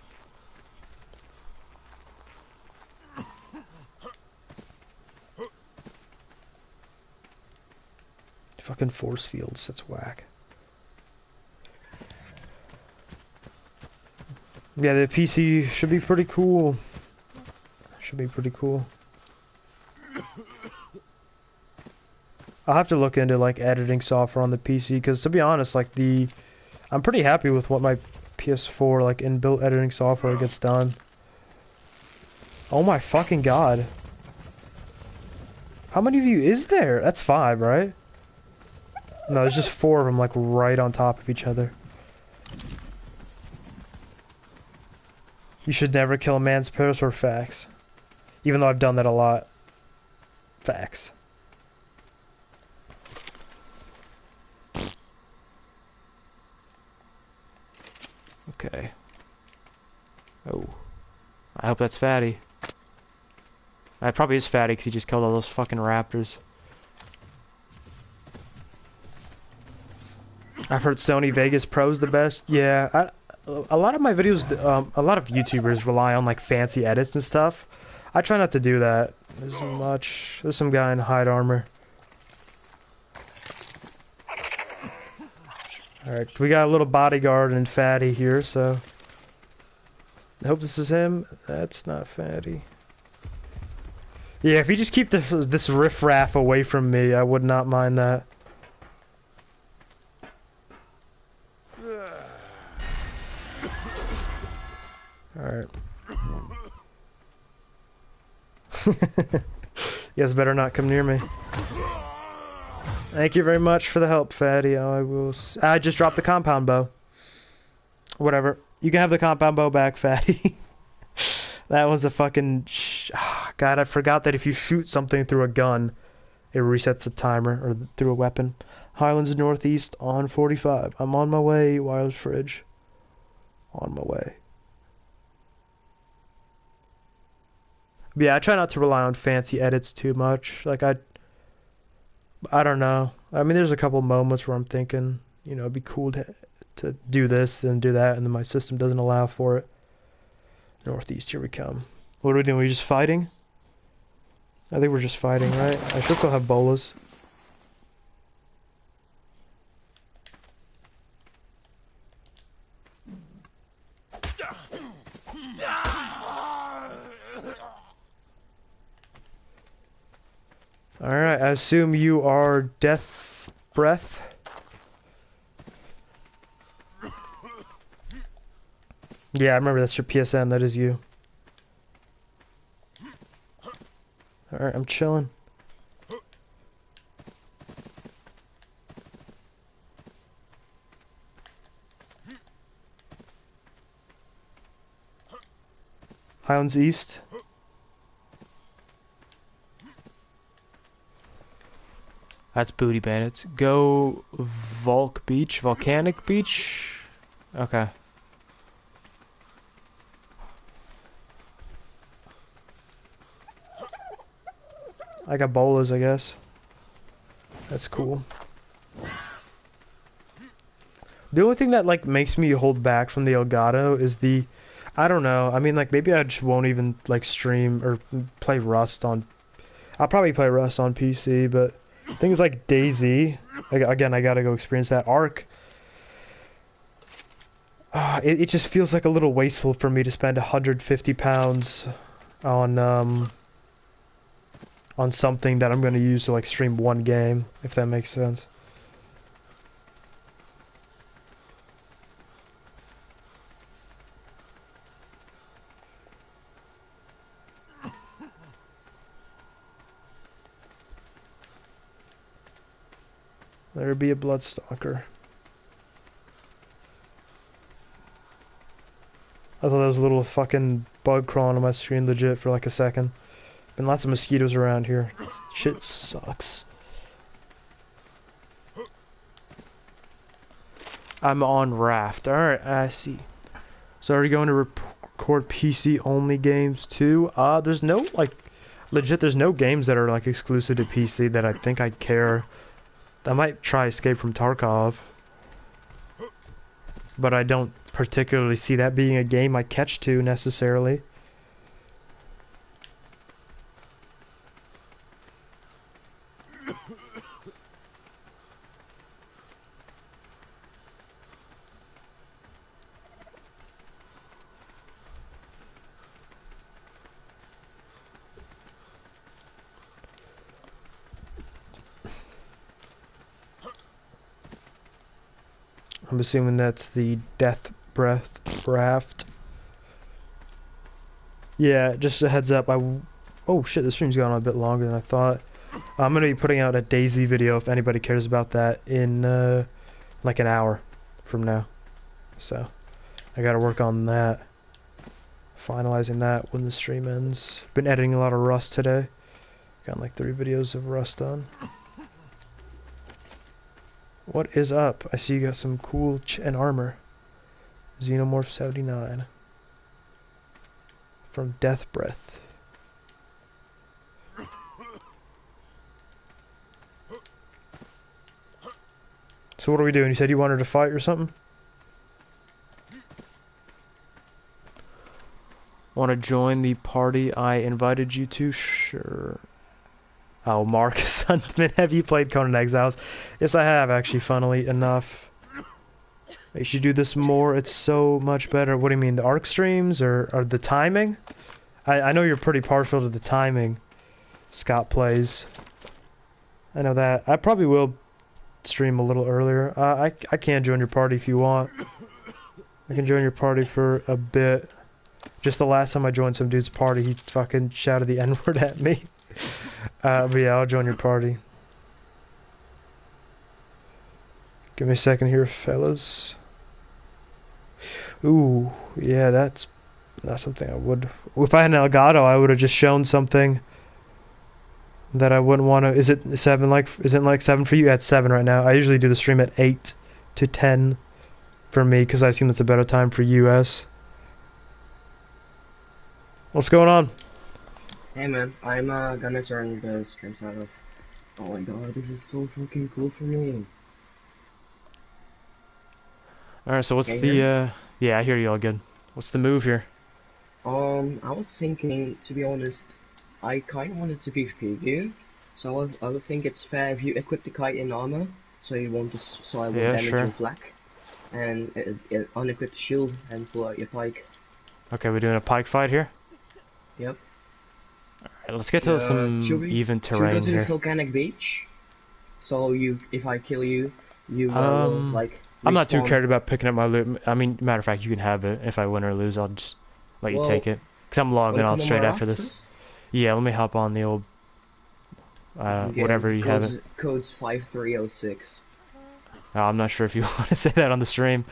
Fucking force fields, that's whack. Yeah, the PC should be pretty cool. Should be pretty cool. I'll have to look into like editing software on the PC, because to be honest, like I'm pretty happy with what my PS4 like inbuilt editing software gets done. Oh my fucking god. How many of you is there? That's 5, right? No, there's just 4 of them, like, right on top of each other. You should never kill a man's parasaur, facts. Even though I've done that a lot. Facts. Okay. Oh. I hope that's Fatty. It probably is Fatty because he just killed all those fucking raptors. I've heard Sony Vegas Pro's the best. Yeah, a lot of my videos, a lot of YouTubers rely on like fancy edits and stuff. I try not to do that as much. There's some guy in hide armor. Alright, we got a little bodyguard and Fatty here, so... I hope this is him. That's not Fatty. Yeah, if you just keep this riffraff away from me, I would not mind that. Alright. You guys better not come near me. Thank you very much for the help, Fatty. I just dropped the compound bow. Whatever. You can have the compound bow back, Fatty. That was a fucking... God, I forgot that if you shoot something through a gun, it resets the timer, or through a weapon. Highlands Northeast on 45. I'm on my way, wireless fridge. On my way. But yeah, I try not to rely on fancy edits too much. Like, I don't know. I mean, there's a couple moments where I'm thinking, you know, it'd be cool to do this and do that, and then my system doesn't allow for it. Northeast, here we come. What are we doing? We just fighting? I think we're just fighting, right? I should still have bolas. Alright, I assume you are Death Breath. Yeah, I remember that's your PSN, that is you. Alright, I'm chilling. Highlands East. That's Booty Bandits. Go Volcanic Beach? Okay. I got bolas, I guess. That's cool. The only thing that, like, makes me hold back from the Elgato is the... I don't know. I mean, like, maybe I just won't even, like, stream or play Rust on... I'll probably play Rust on PC, but things like DayZ... Again, I gotta go experience that. ARK... it just feels like a little wasteful for me to spend £150 on something that I'm going to use to, like, stream one game, if that makes sense. There'd be a Bloodstalker. I thought that was a little fucking bug crawling on my screen legit for like a second. Been lots of mosquitoes around here. Shit sucks. I'm on Raft. Alright, I see. So are you going to record PC only games too? There's no, like, legit, there's no games that are, like, exclusive to PC that I think I'd care. I might try Escape from Tarkov. But I don't particularly see that being a game I catch to, necessarily. I'm assuming that's the Death Breath Raft. Yeah, just a heads up. Oh shit, the stream's gone on a bit longer than I thought. I'm gonna be putting out a DayZ video if anybody cares about that in like an hour from now. So I gotta work on that. Finalizing that when the stream ends. Been editing a lot of Rust today. Got like 3 videos of Rust done. What is up? I see you got some cool and armor. Xenomorph 79. From Death Breath. So what are we doing? You said you wanted to fight or something? Want to join the party I invited you to? Sure. Oh, Mark Sunman, have you played Conan Exiles? Yes, I have, actually, funnily enough. You should do this more, it's so much better. What do you mean, the ARK streams, or the timing? I know you're pretty partial to the timing Scott plays. I know that. I probably will stream a little earlier. I can join your party if you want. I can join your party for a bit. Just the last time I joined some dude's party, he fucking shouted the N-word at me. But yeah, I'll join your party. Give me a second here, fellas. Ooh, yeah, that's not something I would. If I had an Elgato, I would have just shown something that I wouldn't want to. Is it 7? Like, isn't it like 7 for you? At 7 right now. I usually do the stream at 8 to 10 for me because I assume that's a better time for US. What's going on? Hey man, I'm gonna turn the stream sound off. Oh my god, this is so fucking cool for me. All right, so what's Can you hear me? the? Yeah, I hear you all good. What's the move here? I was thinking, to be honest, I kinda wanted to PvP you, so I would think it's fair if you equip the kite in armor, so you won't so I won't Yeah, damage sure. your flak, and unequip the shield and pull out your pike. Okay, we're doing a pike fight here. Yep. All right, let's get to some even Should we go terrain to the here. volcanic beach? So if I kill you, you will Um, like I'm not too respawn. cared about picking up my loot. I mean, matter of fact, you can have it. If I win or lose, I'll just let you take Well, it. Cause I'm logging wanna off come on my straight after raft this. first? Yeah, let me hop on the old I'm getting whatever you have it. codes 5306. I'm not sure if you want to say that on the stream.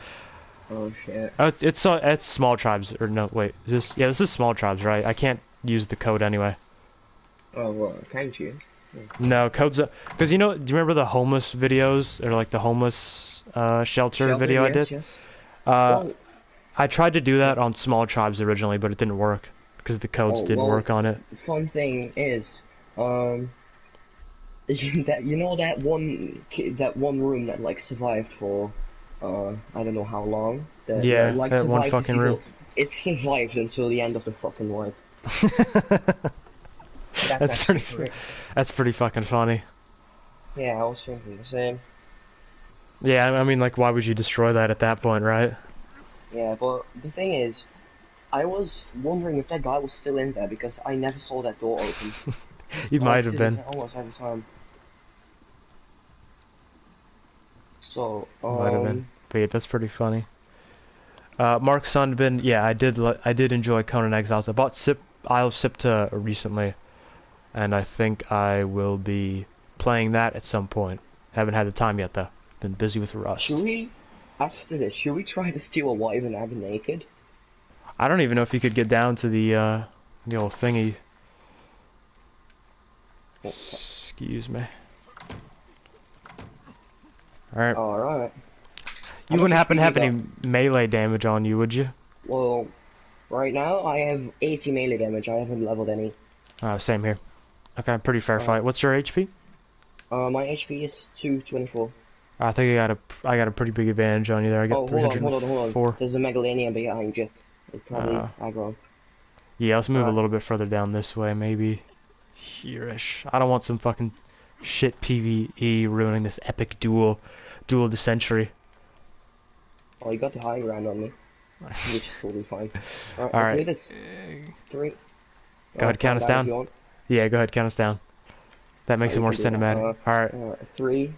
Oh shit. Oh, it's small tribes or no? Wait, is this? Yeah, this is small tribes, right? I can't use the code anyway. Oh well, can't you? No, codes because do you remember the homeless videos or like the homeless shelter Shelter, video I did? yes, yes. Uh, Well, I tried to do yeah. that on small tribes originally, but it didn't work because the codes Oh didn't well, work on it. the fun thing is, um, that that one room that like survived for, I don't know how long. That Yeah, like that one survived the fucking room. sequel. It survived until the end of the fucking wipe. That's That's actually pretty. correct. That's pretty fucking funny. Yeah, I was thinking the same. Yeah, I mean, like, why would you destroy that at that point, right? Yeah, but the thing is, I was wondering if that guy was still in there because I never saw that door open. You I like might have visit been. it almost every time. So, Might have been. But yeah, that's pretty funny. Mark Sundben, yeah, I did enjoy Conan Exiles. I bought Isle of Sipta recently, and I think I will be playing that at some point. Haven't had the time yet though. Been busy with should Rust. we, after this, should we try to steal a wife and have it naked? I don't even know if you could get down to the old thingy. Oh, Excuse me. All right. alright. How You much wouldn't happen HP to do you have got? any melee damage on you, would you? Well, right now I have 80 melee damage. I haven't leveled any. Same here. Okay, pretty fair Alright. fight. What's your HP? My HP is 224. I think I got a pretty big advantage on you there. I got Oh, hold on. 304. There's a Megalania behind you. It's probably Uh, aggro. yeah, let's move a Alright. little bit further down this way, maybe here-ish. I don't want some fucking shit PvE ruining this epic duel of the century. Oh, you got the high ground on me, which is totally fine. Alright, All let's do right, this. Three. go ahead, count Count us down if down. you want. Yeah, go ahead, count us down. That makes it You more can do that. cinematic. All right, Three,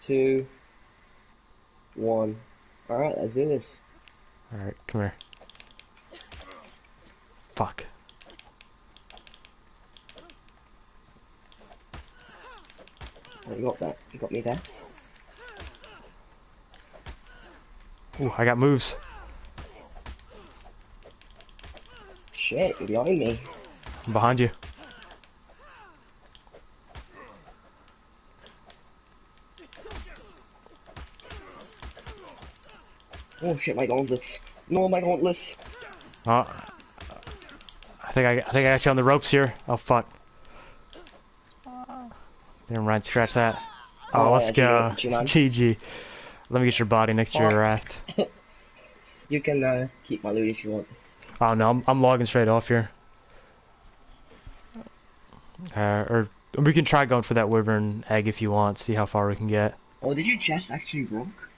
two, one. Alright, let's do this. all right, come here. Fuck. Oh, you got that. You got me there. Ooh, I got moves. Shit, you're behind me. I'm behind you. Oh shit, my gauntlets. No, my gauntlets. Oh, I think I got you on the ropes here. Oh fuck. Never mind, scratch that. Oh, Oh let's yeah, go. G man. GG. Let me get your body next to Oh, your raft. you can keep my loot if you want. Oh no, I'm logging straight off here. Or we can try going for that wyvern egg if you want. See how far we can get. Oh, did your chest actually broke?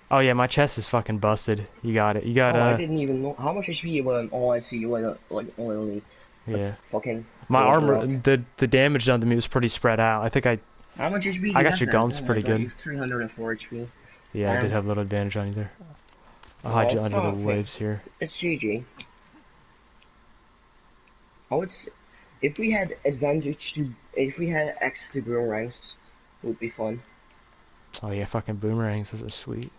Oh yeah, my chest is fucking busted. You got it. You got Oh, I didn't even know. How much HP you were on? Oh, I see. You were like only a yeah. fucking My quarter armor, rock. the damage done to me was pretty spread out. I think How much HP do I you got have your then? guns Oh my pretty god, you good. have 304 HP. Yeah, I did have a little advantage on you there. I'll hide you Well, under the okay. waves here. It's GG. I would say, if we had if we had access to boomerangs, it would be fun. Oh yeah, fucking boomerangs. Those are sweet.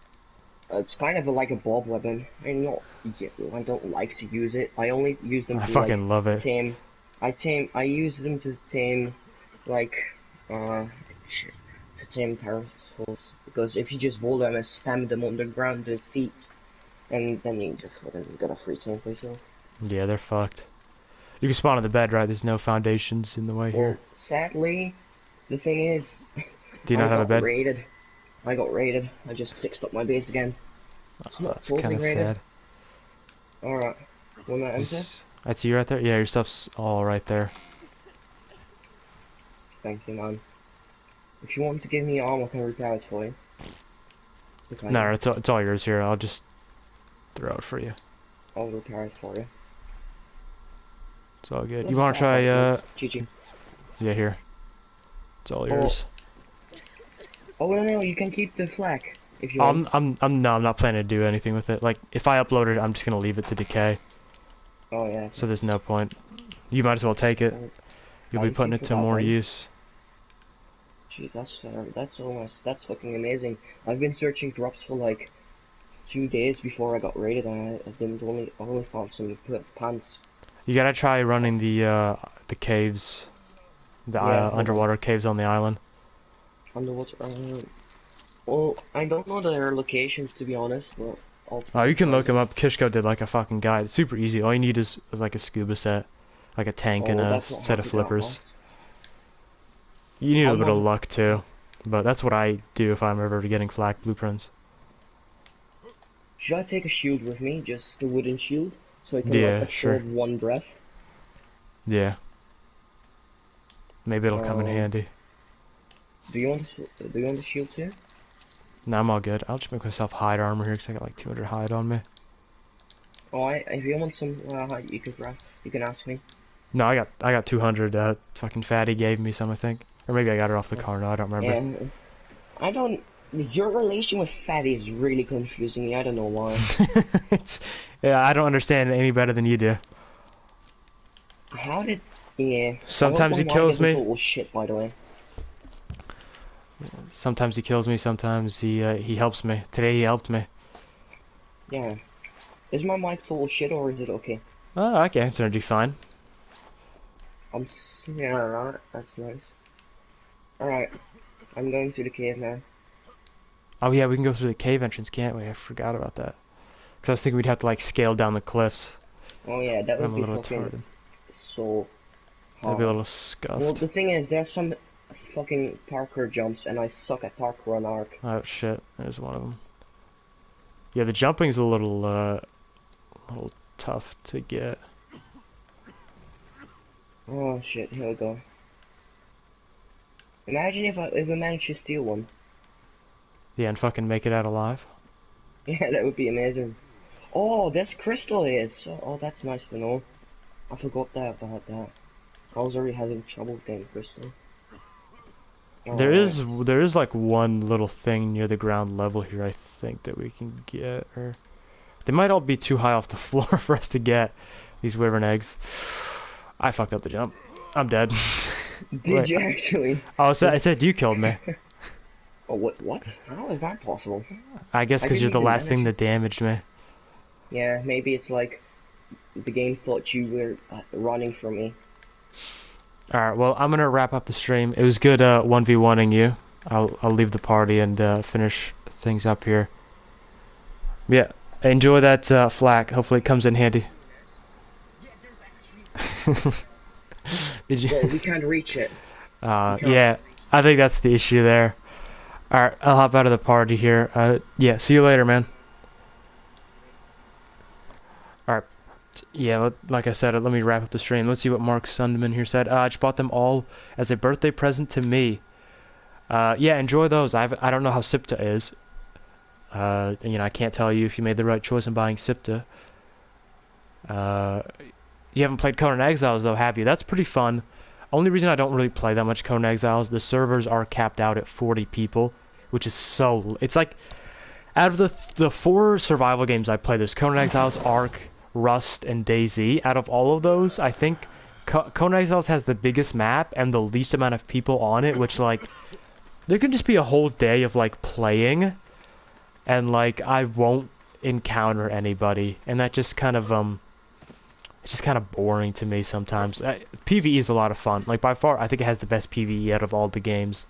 It's kind of like a bob weapon. Yeah, I don't like to use it. I only use them I to like fucking love it. tame. I use them to tame, like, uh, shit, to tame parasols. Because if you just hold them and spam them underground with feet, and then you just get a free tame for yourself. Yeah, they're fucked. You can spawn on the bed, right? There's no foundations in the way here. Well, sadly, the thing is, Do you I not have a got bed? raided. I got raided. I just fixed up my base again. It's Oh, not that's kind totally of raided. sad. Alright. Wanna enter? Just, I see you right there. Yeah, your stuff's all right there. Thank you, man. If you want to give me armor, I can repair it for you. Okay, No, it's all yours here. I'll just throw it for you. I'll repair it for you. It's all good. You That's a want to fast try? upgrade. GG. Yeah, here. It's all Oh, yours. oh no, you can keep the flag if you want. No, I'm not planning to do anything with it. Like, if I upload it, I'm just gonna leave it to decay. Oh yeah. So there's no point. You might as well take it. Oh, You'll be thank you putting it for to that, more man. use. Jeez, that's fucking amazing. I've been searching drops for like 2 days before I got raided, and I didn't only found some pants. You gotta try running the caves, the Yeah, hold on. underwater caves on the island. Underwater. Well, I don't know their locations to be honest, but Oh, I'll you can try look them them. up. Kishko did like a fucking guide. It's super easy. All you need is like a scuba set, like a tank and Oh, a that's not set hard of to get flippers. unlocked. You need a I'm bit of on. luck too, but that's what I do if I'm ever getting flak blueprints. Should I take a shield with me, just the wooden shield, so I can like Yeah, sure. absorb one breath? Yeah, maybe it'll come in Um, handy. do you want the shield too? No, I'm all good. I'll just make myself hide armor here because I got like 200 hide on me. Oh, if you want some, you can grab. You can ask me. No, I got 200. Fucking fatty gave me some, I think, or maybe I got it off the car. No, I don't remember. Yeah, I don't. Your relation with Fatty is really confusing me. I don't know why. It's yeah, I don't understand it any better than you do. How did? Yeah. I hope Sometimes my he mic kills isn't me. total shit, by the way. Sometimes he kills me. Sometimes he helps me. Today he helped me. Yeah. Is my mic total shit or is it okay? Oh, okay, it's gonna do fine. Yeah, alright. That's nice. Alright. I'm going to the cave now. Oh yeah, we can go through the cave entrance, can't we? I forgot about that. Cause I was thinking we'd have to like scale down the cliffs. Oh yeah, that I'm would a be little fucking retarded. so That'd be a hard. little Well, scuffed. the thing is, there's some fucking parkour jumps, and I suck at parkour on ARK. Oh shit, there's one of them. Yeah, the jumping's a little tough to get. Oh shit, here we go. Imagine if I managed to steal one. Yeah, and fucking make it out alive. Yeah, that would be amazing. Oh, this crystal is. Oh, that's nice to know. I forgot that about that. I was already having trouble getting crystal. There is Alright. there is like one little thing near the ground level here I think that we can get, or they might all be too high off the floor for us to get these wyvern eggs. I fucked up the jump. I'm dead. Did Wait. you actually? I said you killed me. Oh, what? How is that possible? I guess I because you're didn't the even last thing manage it. that damaged me. Yeah, maybe it's like the game thought you were running from me. Alright, well, I'm gonna wrap up the stream. It was good 1v1ing you. I'll leave the party and finish things up here. Yeah, enjoy that flak. Hopefully it comes in handy. Did you? Well, we can't reach it. We can't. Yeah, I think that's the issue there. Alright, I'll hop out of the party here. Yeah, see you later, man. Alright, yeah, like I said, let me wrap up the stream. Let's see what Mark Sunderman here said. I just bought them all as a birthday present to me. Yeah, enjoy those. I don't know how Sipta is. I can't tell you if you made the right choice in buying Sipta. Uh, you haven't played Conan Exiles though, have you? That's pretty fun. Only reason I don't really play that much Conan Exiles, the servers are capped out at 40 people, which is so. It's like out of the four survival games I play, there's Conan Exiles, ARK, Rust, and DayZ. Out of all of those, I think Conan Exiles has the biggest map and the least amount of people on it, which like there could just be a whole day of like playing and like I won't encounter anybody, and that just kind of it's just kind of boring to me sometimes. PvE is a lot of fun. Like by far, I think it has the best PvE out of all the games.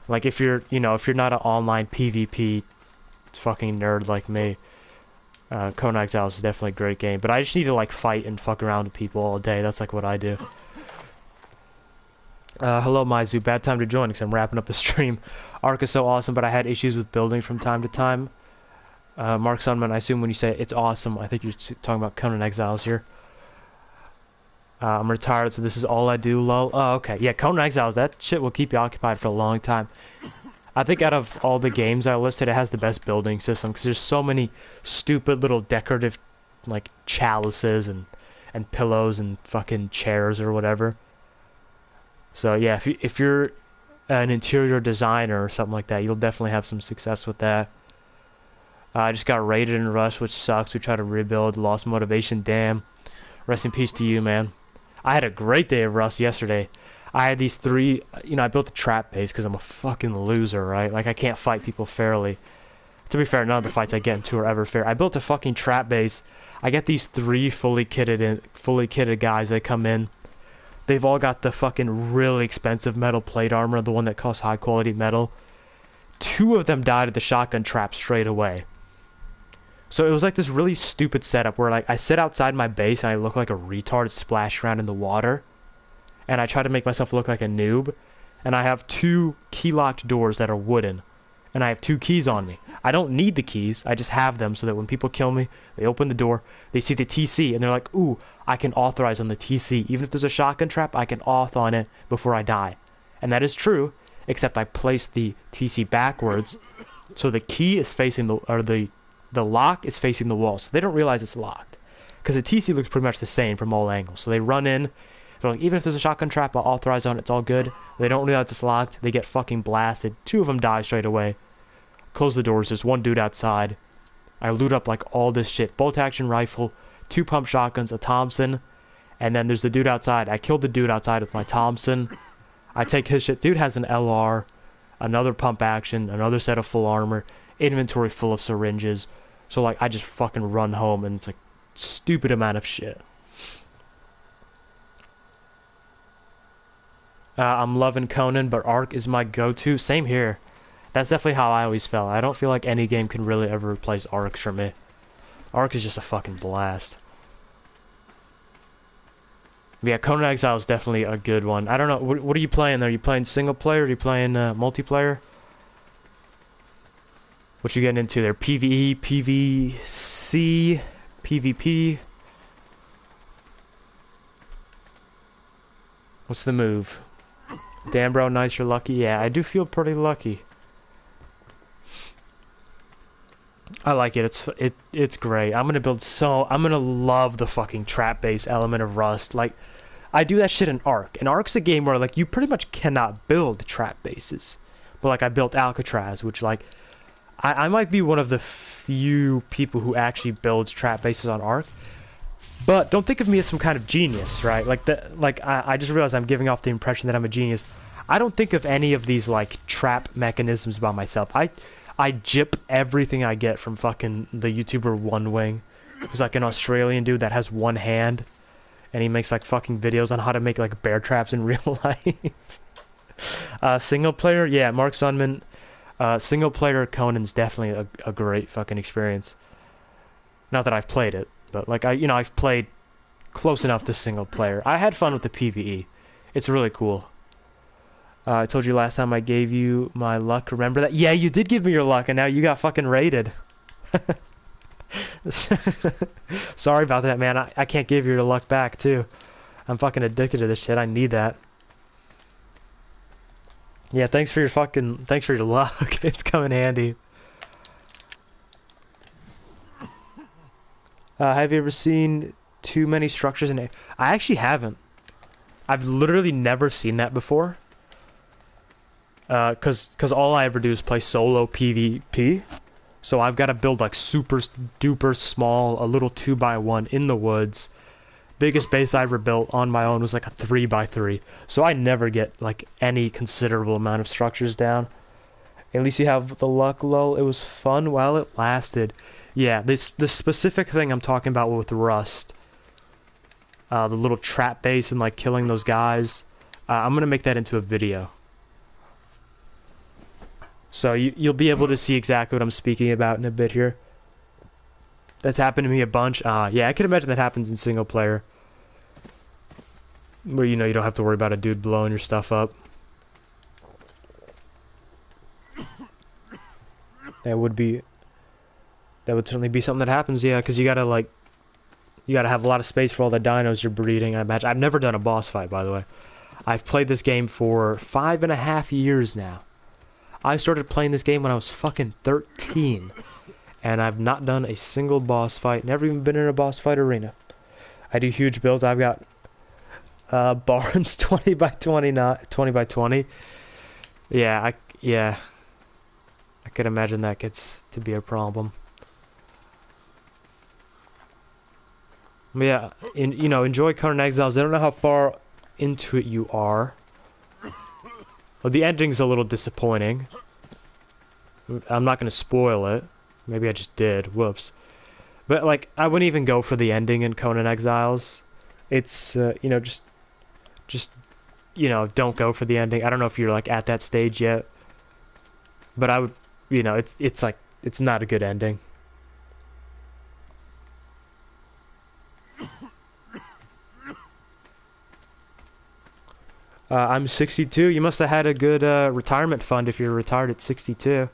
Like if you're, if you're not an online PvP fucking nerd like me, Conan Exiles is definitely a great game. But I just need to like fight and fuck around with people all day. That's like what I do. Hello, Maizu. Bad time to join because I'm wrapping up the stream. ARK is so awesome, but I had issues with building from time to time. Mark Sunman, I assume when you say it's awesome, I think you're talking about Conan Exiles here. I'm retired, so this is all I do, lol. Oh, okay. Yeah, Conan Exiles, that shit will keep you occupied for a long time. I think out of all the games I listed, it has the best building system, because there's so many stupid little decorative, like, chalices and pillows and fucking chairs or whatever. So, yeah, if you're an interior designer or something like that, you'll definitely have some success with that. I just got raided in Rush, which sucks. We tried to rebuild, lost motivation, damn. Rest in peace to you, man. I had a great day of Rust yesterday. I had these three, I built a trap base because I'm a fucking loser, right? Like, I can't fight people fairly. To be fair, none of the fights I get into are ever fair. I built a fucking trap base. I get these three fully kitted guys that come in. They've all got the fucking really expensive metal plate armor, the one that costs high quality metal. Two of them died at the shotgun trap straight away. So it was like this really stupid setup where like I sit outside my base and I look like a retard splash around in the water. And I try to make myself look like a noob. And I have two key-locked doors that are wooden. And I have two keys on me. I don't need the keys. I just have them so that when people kill me, they open the door, they see the TC, and they're like, ooh, I can authorize on the TC. Even if there's a shotgun trap, I can auth on it before I die. And that is true, except I place the TC backwards. So the key is facing the lock is facing the wall, so they don't realize it's locked. Because the TC looks pretty much the same from all angles. So they run in, they're like, even if there's a shotgun trap, I'll authorize on it, it's all good. They don't realize it's locked, they get fucking blasted. Two of them die straight away. Close the doors, there's one dude outside. I loot up like all this shit. Bolt action rifle, 2 pump shotguns, a Thompson, and then there's the dude outside. I killed the dude outside with my Thompson. I take his shit. Dude has an LR, another pump action, another set of full armor, inventory full of syringes. So like I just fucking run home and it's like stupid amount of shit. I'm loving Conan, but ARK is my go-to. Same here. That's definitely how I always felt. I don't feel like any game can really ever replace ARK for me. ARK is just a fucking blast. But yeah, Conan Exile is definitely a good one. I don't know, what are you playing there? Are you playing single player? Are you playing multiplayer? What you getting into there? PvE, PvC, PvP? What's the move? Damn, bro, nice you're lucky. Yeah, I do feel pretty lucky. I like it. It's great. I'm gonna love the fucking trap base element of Rust. Like, I do that shit in ARK. And ARK's a game where like you pretty much cannot build trap bases. But like I built Alcatraz, which like I might be one of the few people who actually builds trap bases on ARK. But don't think of me as some kind of genius, right? I just realized I'm giving off the impression that I'm a genius. I don't think of any of these like trap mechanisms by myself. I jip everything I get from fucking the YouTuber One Wing, who's like an Australian dude that has one hand, and he makes like fucking videos on how to make like bear traps in real life. Single player, yeah, Mark Sunman. Single player Conan's definitely a great fucking experience. Not that I've played it, but like I've played close enough to single player. I had fun with the PvE. It's really cool. I told you last time I gave you my luck. Remember that? Yeah, you did give me your luck, and now you got fucking raided. Sorry about that, man. I can't give you your luck back, too. I'm fucking addicted to this shit. I need that. Yeah, thanks for your luck. It's coming handy. Have you ever seen too many structures in it? I actually haven't. I've literally never seen that before. Cause all I ever do is play solo PvP. So I've got to build like super duper small, a little 2x1 in the woods. Biggest base I ever built on my own was like a 3x3. So I never get like any considerable amount of structures down. At least you have the luck, lol. It was fun while it lasted. Yeah, the specific thing I'm talking about with Rust, the little trap base and like killing those guys. I'm gonna make that into a video, so you'll be able to see exactly what I'm speaking about in a bit here. That's happened to me a bunch. Yeah, I can imagine that happens in single player, where you know you don't have to worry about a dude blowing your stuff up. That would certainly be something that happens, yeah, because you gotta have a lot of space for all the dinos you're breeding, I imagine. I've never done a boss fight, by the way. I've played this game for 5.5 years now. I started playing this game when I was fucking 13, and I've not done a single boss fight, never even been in a boss fight arena. I do huge builds. I've got barns 20 by 20, not 20 by 20. Yeah, I could imagine that gets to be a problem. Yeah, enjoy Conan Exiles. I don't know how far into it you are. Well, the ending's a little disappointing. I'm not going to spoil it. Maybe I just did. Whoops. But, like, I wouldn't even go for the ending in Conan Exiles. It's, just, don't go for the ending. I don't know if you're, like, at that stage yet. But I would, it's not a good ending. I'm 62. You must have had a good retirement fund if you're retired at 62.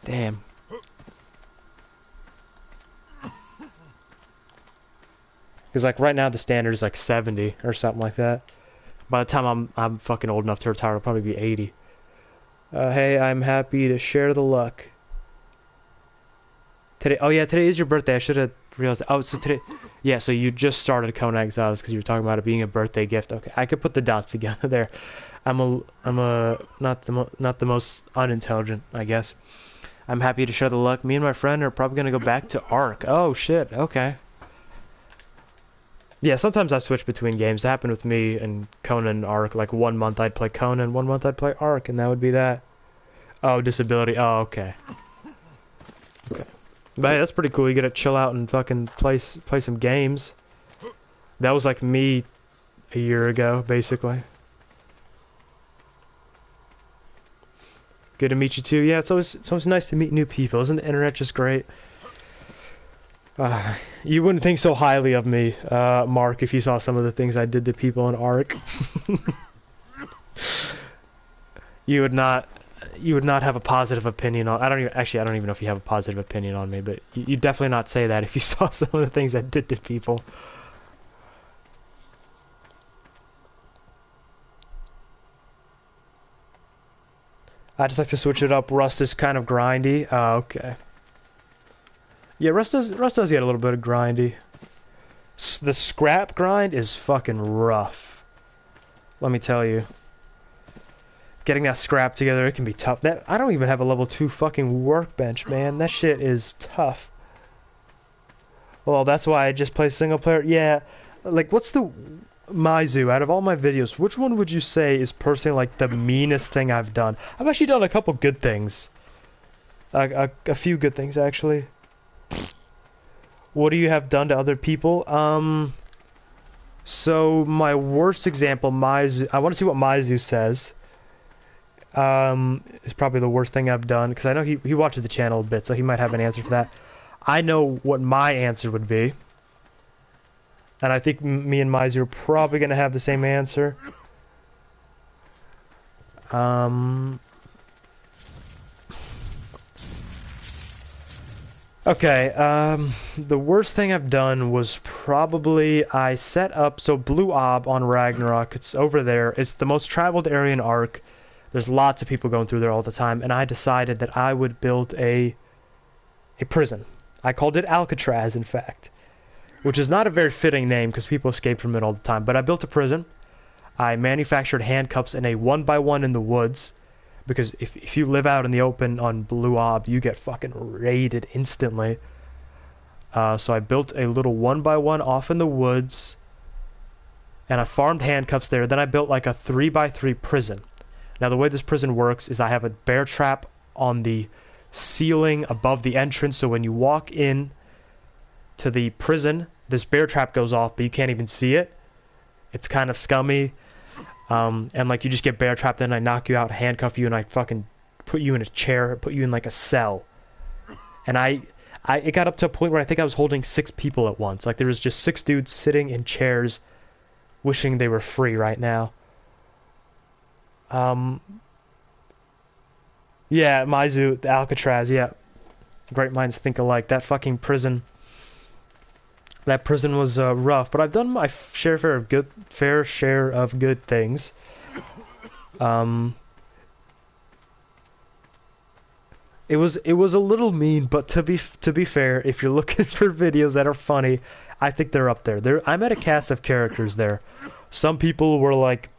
Damn. Because like right now the standard is like 70 or something like that. By the time I'm fucking old enough to retire, I'll probably be 80. Hey, I'm happy to share the luck. Today, oh yeah, today is your birthday. I should have realized. Oh, so today, yeah. So you just started Conan Exiles because you were talking about it being a birthday gift. Okay, I could put the dots together there. I'm not the most unintelligent, I guess. I'm happy to share the luck. Me and my friend are probably gonna go back to ARK. Oh shit. Okay. Yeah, sometimes I switch between games. It happened with me and Conan and ARK. Like 1 month I'd play Conan, 1 month I'd play ARK, and that would be that. Oh, disability. Oh, okay. Okay. But hey, that's pretty cool. You get to chill out and fucking play some games. That was like me a year ago, basically. Good to meet you too. Yeah, it's always nice to meet new people. Isn't the internet just great? You wouldn't think so highly of me, Mark, if you saw some of the things I did to people in ARK. You would not have a positive opinion on. I don't even know if you have a positive opinion on me, but you'd definitely not say that if you saw some of the things I did to people. I just like to switch it up. Rust is kind of grindy. Oh, okay. Yeah, Rust does get a little bit of grindy. The scrap grind is fucking rough. Let me tell you. Getting that scrap together, it can be tough. I don't even have a level 2 fucking workbench, man. That shit is tough. Well, that's why I just play single player. Yeah, like what's the Maizu, out of all my videos, which one would you say is personally like the meanest thing I've done? I've actually done a couple good things. A few good things, actually. What do you have done to other people? So my worst example, Maizu. I want to see what Maizu says. Is probably the worst thing I've done, because I know he watches the channel a bit, so he might have an answer for that. I know what my answer would be. And I think me and Maizu are probably going to have the same answer. Okay, the worst thing I've done was probably I set up, so Blue Ob on Ragnarok, it's over there, it's the most traveled area in ARK. There's lots of people going through there all the time, and I decided that I would build a prison. I called it Alcatraz, in fact, which is not a very fitting name because people escape from it all the time, but I built a prison. I manufactured handcuffs in a 1x1 in the woods, because if you live out in the open on Blue Ob, you get fucking raided instantly. So I built a little 1x1 off in the woods, and I farmed handcuffs there. Then I built like a 3x3 prison. Now the way this prison works is I have a bear trap on the ceiling above the entrance, so when you walk in to the prison, this bear trap goes off, but you can't even see it. It's kind of scummy. And like you just get bear trapped, then I knock you out, handcuff you, and I fucking put you in a chair, put you in like a cell. And it got up to a point where I think I was holding 6 people at once. Like there was just 6 dudes sitting in chairs, wishing they were free right now. Yeah, Maizu, the Alcatraz, yeah. Great minds think alike. That fucking prison. That prison was rough, but I've done my fair share of good things. It was a little mean, but to be fair, if you're looking for videos that are funny, I think they're up there. I met a cast of characters there. Some people were like,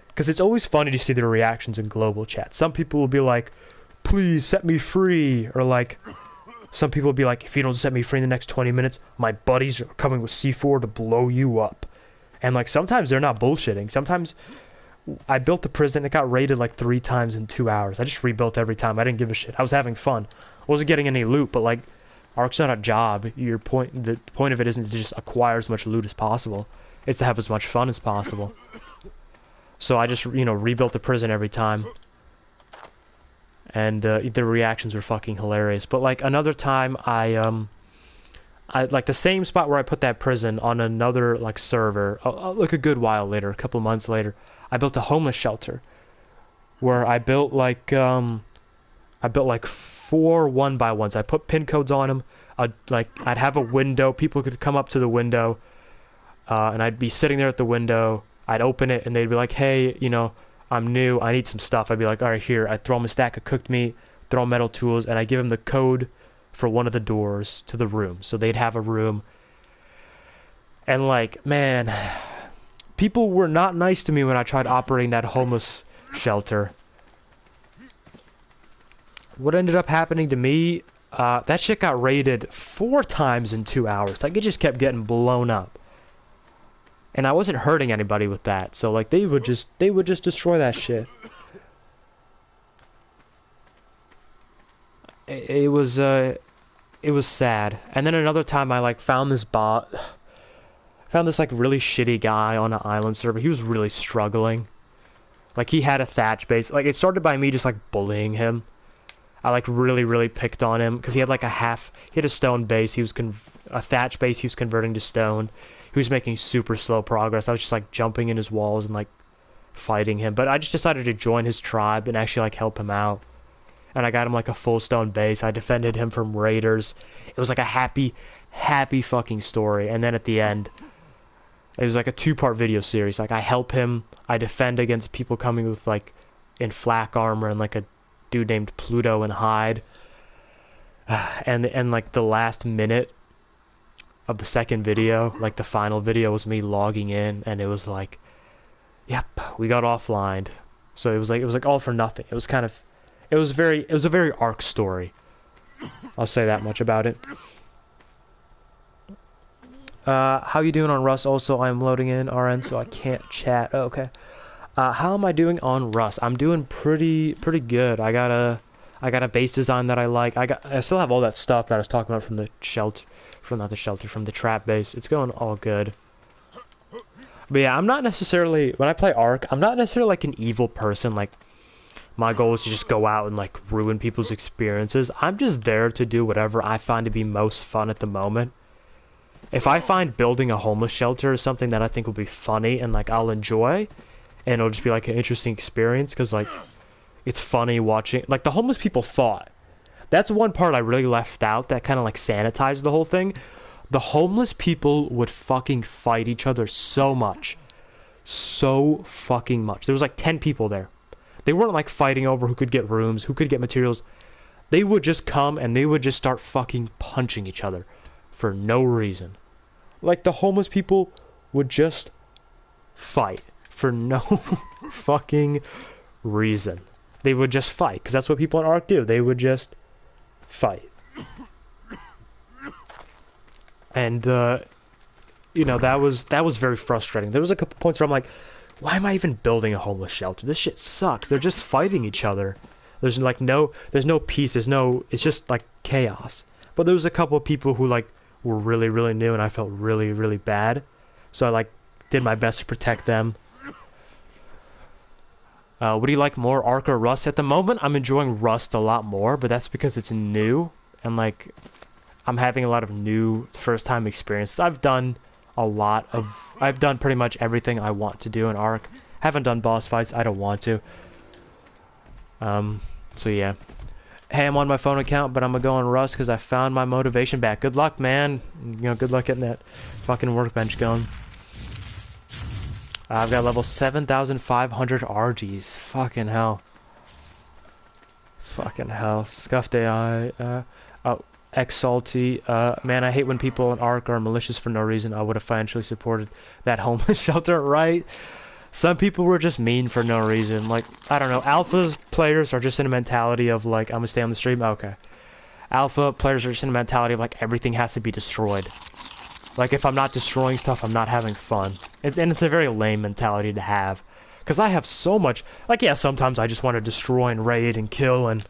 because it's always funny to see their reactions in global chat. Some people will be like, "Please set me free," or like, some people will be like, "If you don't set me free in the next 20 minutes, my buddies are coming with C4 to blow you up." And like sometimes they're not bullshitting. Sometimes I built the prison, it got raided like 3 times in 2 hours. I just rebuilt every time. I didn't give a shit. I was having fun. I wasn't getting any loot, but like ARK's not a job. The point of it isn't to just acquire as much loot as possible. It's to have as much fun as possible. So I just, rebuilt the prison every time. And the reactions were fucking hilarious. But like another time I like the same spot where I put that prison on another like server, like a good while later, a couple of months later, I built a homeless shelter where I built like 4 1x1s. I put pin codes on them. I'd have a window. People could come up to the window, and I'd be sitting there at the window. I'd open it, and they'd be like, "Hey, I'm new. I need some stuff." I'd be like, "All right, here." I'd throw them a stack of cooked meat, throw them metal tools, and I'd give them the code for one of the doors to the room. So they'd have a room. And like, man, people were not nice to me when I tried operating that homeless shelter. What ended up happening to me, that shit got raided 4 times in 2 hours. Like, it just kept getting blown up. And I wasn't hurting anybody with that, so like they would just destroy that shit. It was sad. And then another time I like found this like really shitty guy on an island server. He was really struggling. Like he had a thatch base. Like it started by me just like bullying him. I like really picked on him because he had like he had a stone base. He was a thatch base. He was converting to stone. He was making super slow progress. I was just like jumping in his walls and like fighting him. But I just decided to join his tribe and actually like help him out. And I got him like a full stone base. I defended him from raiders. It was like a happy fucking story. And then at the end, it was like a 2-part video series. Like I help him. I defend against people coming with like in flak armor and like a dude named Pluto and Hyde. And like the last minute of the second video, like the final video, was me logging in, and it was like, yep, we got offlined. So it was like all for nothing. It was a very ARK story. I'll say that much about it. How you doing on Rust? Also, I'm loading in RN, so I can't chat. Oh, okay. How am I doing on Rust? I'm doing pretty good. I got a base design that I like. I still have all that stuff that I was talking about from the from the trap base. It's going all good. But yeah, I'm not necessarily, when I play ARK, I'm not necessarily like an evil person. Like my goal is to just go out and like ruin people's experiences. I'm just there to do whatever I find to be most fun at the moment. If I find building a homeless shelter is something that I think will be funny and like I'll enjoy, and it'll just be like an interesting experience because like it's funny watching, like the homeless people fought. That's one part I really left out that kind of like sanitized the whole thing. The homeless people would fucking fight each other so much. So fucking much. There was like 10 people there. They weren't like fighting over who could get rooms, who could get materials. They would just come and they would just start fucking punching each other for no reason. Like the homeless people would just fight for no fucking reason. They would just fight because that's what people in ARK do. They would just fight. And that was very frustrating. There was a couple points where I'm like, Why am I even building a homeless shelter? This shit sucks. They're just fighting each other. There's like there's no peace. It's just like chaos. But there was a couple of people who like were really, really new, and I felt really, really bad. So I like did my best to protect them. What do you like more, Ark or Rust? At the moment, I'm enjoying Rust a lot more, but that's because it's new and like I'm having a lot of new first-time experiences. I've done pretty much everything I want to do in Ark. Haven't done boss fights. I don't want to. So yeah. Hey, I'm on my phone account, but I'm gonna go on Rust because I found my motivation back. Good luck, man. You know, good luck getting that fucking workbench going. I've got level 7,500 RGs. Fucking hell. Fucking hell. Scuffed AI. Oh, Exalty. Man, I hate when people in ARK are malicious for no reason. I would have financially supported that homeless shelter, right? Some people were just mean for no reason. Like, I don't know. Alpha players are just in a mentality of, like, I'm gonna stay on the stream. Okay. Alpha players are just in a mentality of, like, everything has to be destroyed. Like, if I'm not destroying stuff, I'm not having fun. And it's a very lame mentality to have. Because I have so much... Like, yeah, sometimes I just want to destroy and raid and kill and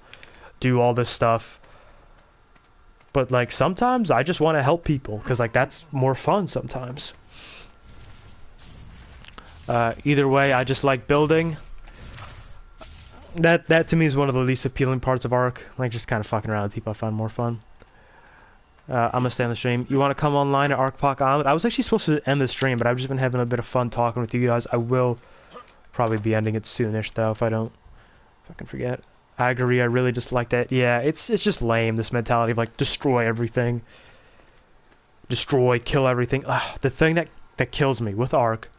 do all this stuff. But, like, sometimes I just want to help people. Because, like, that's more fun sometimes. Either way, I just like building. That to me is one of the least appealing parts of ARK. Like, just kind of fucking around with people I find more fun. I'm gonna stay on the stream. You want to come online at ArkPock Island? I was actually supposed to end the stream, but I've just been having a bit of fun talking with you guys. I will probably be ending it soonish, though, if I don't fucking forget. I agree. I really just like that. Yeah, it's just lame, this mentality of, like, destroy everything. Destroy, kill everything. Ugh, the thing that kills me with ARK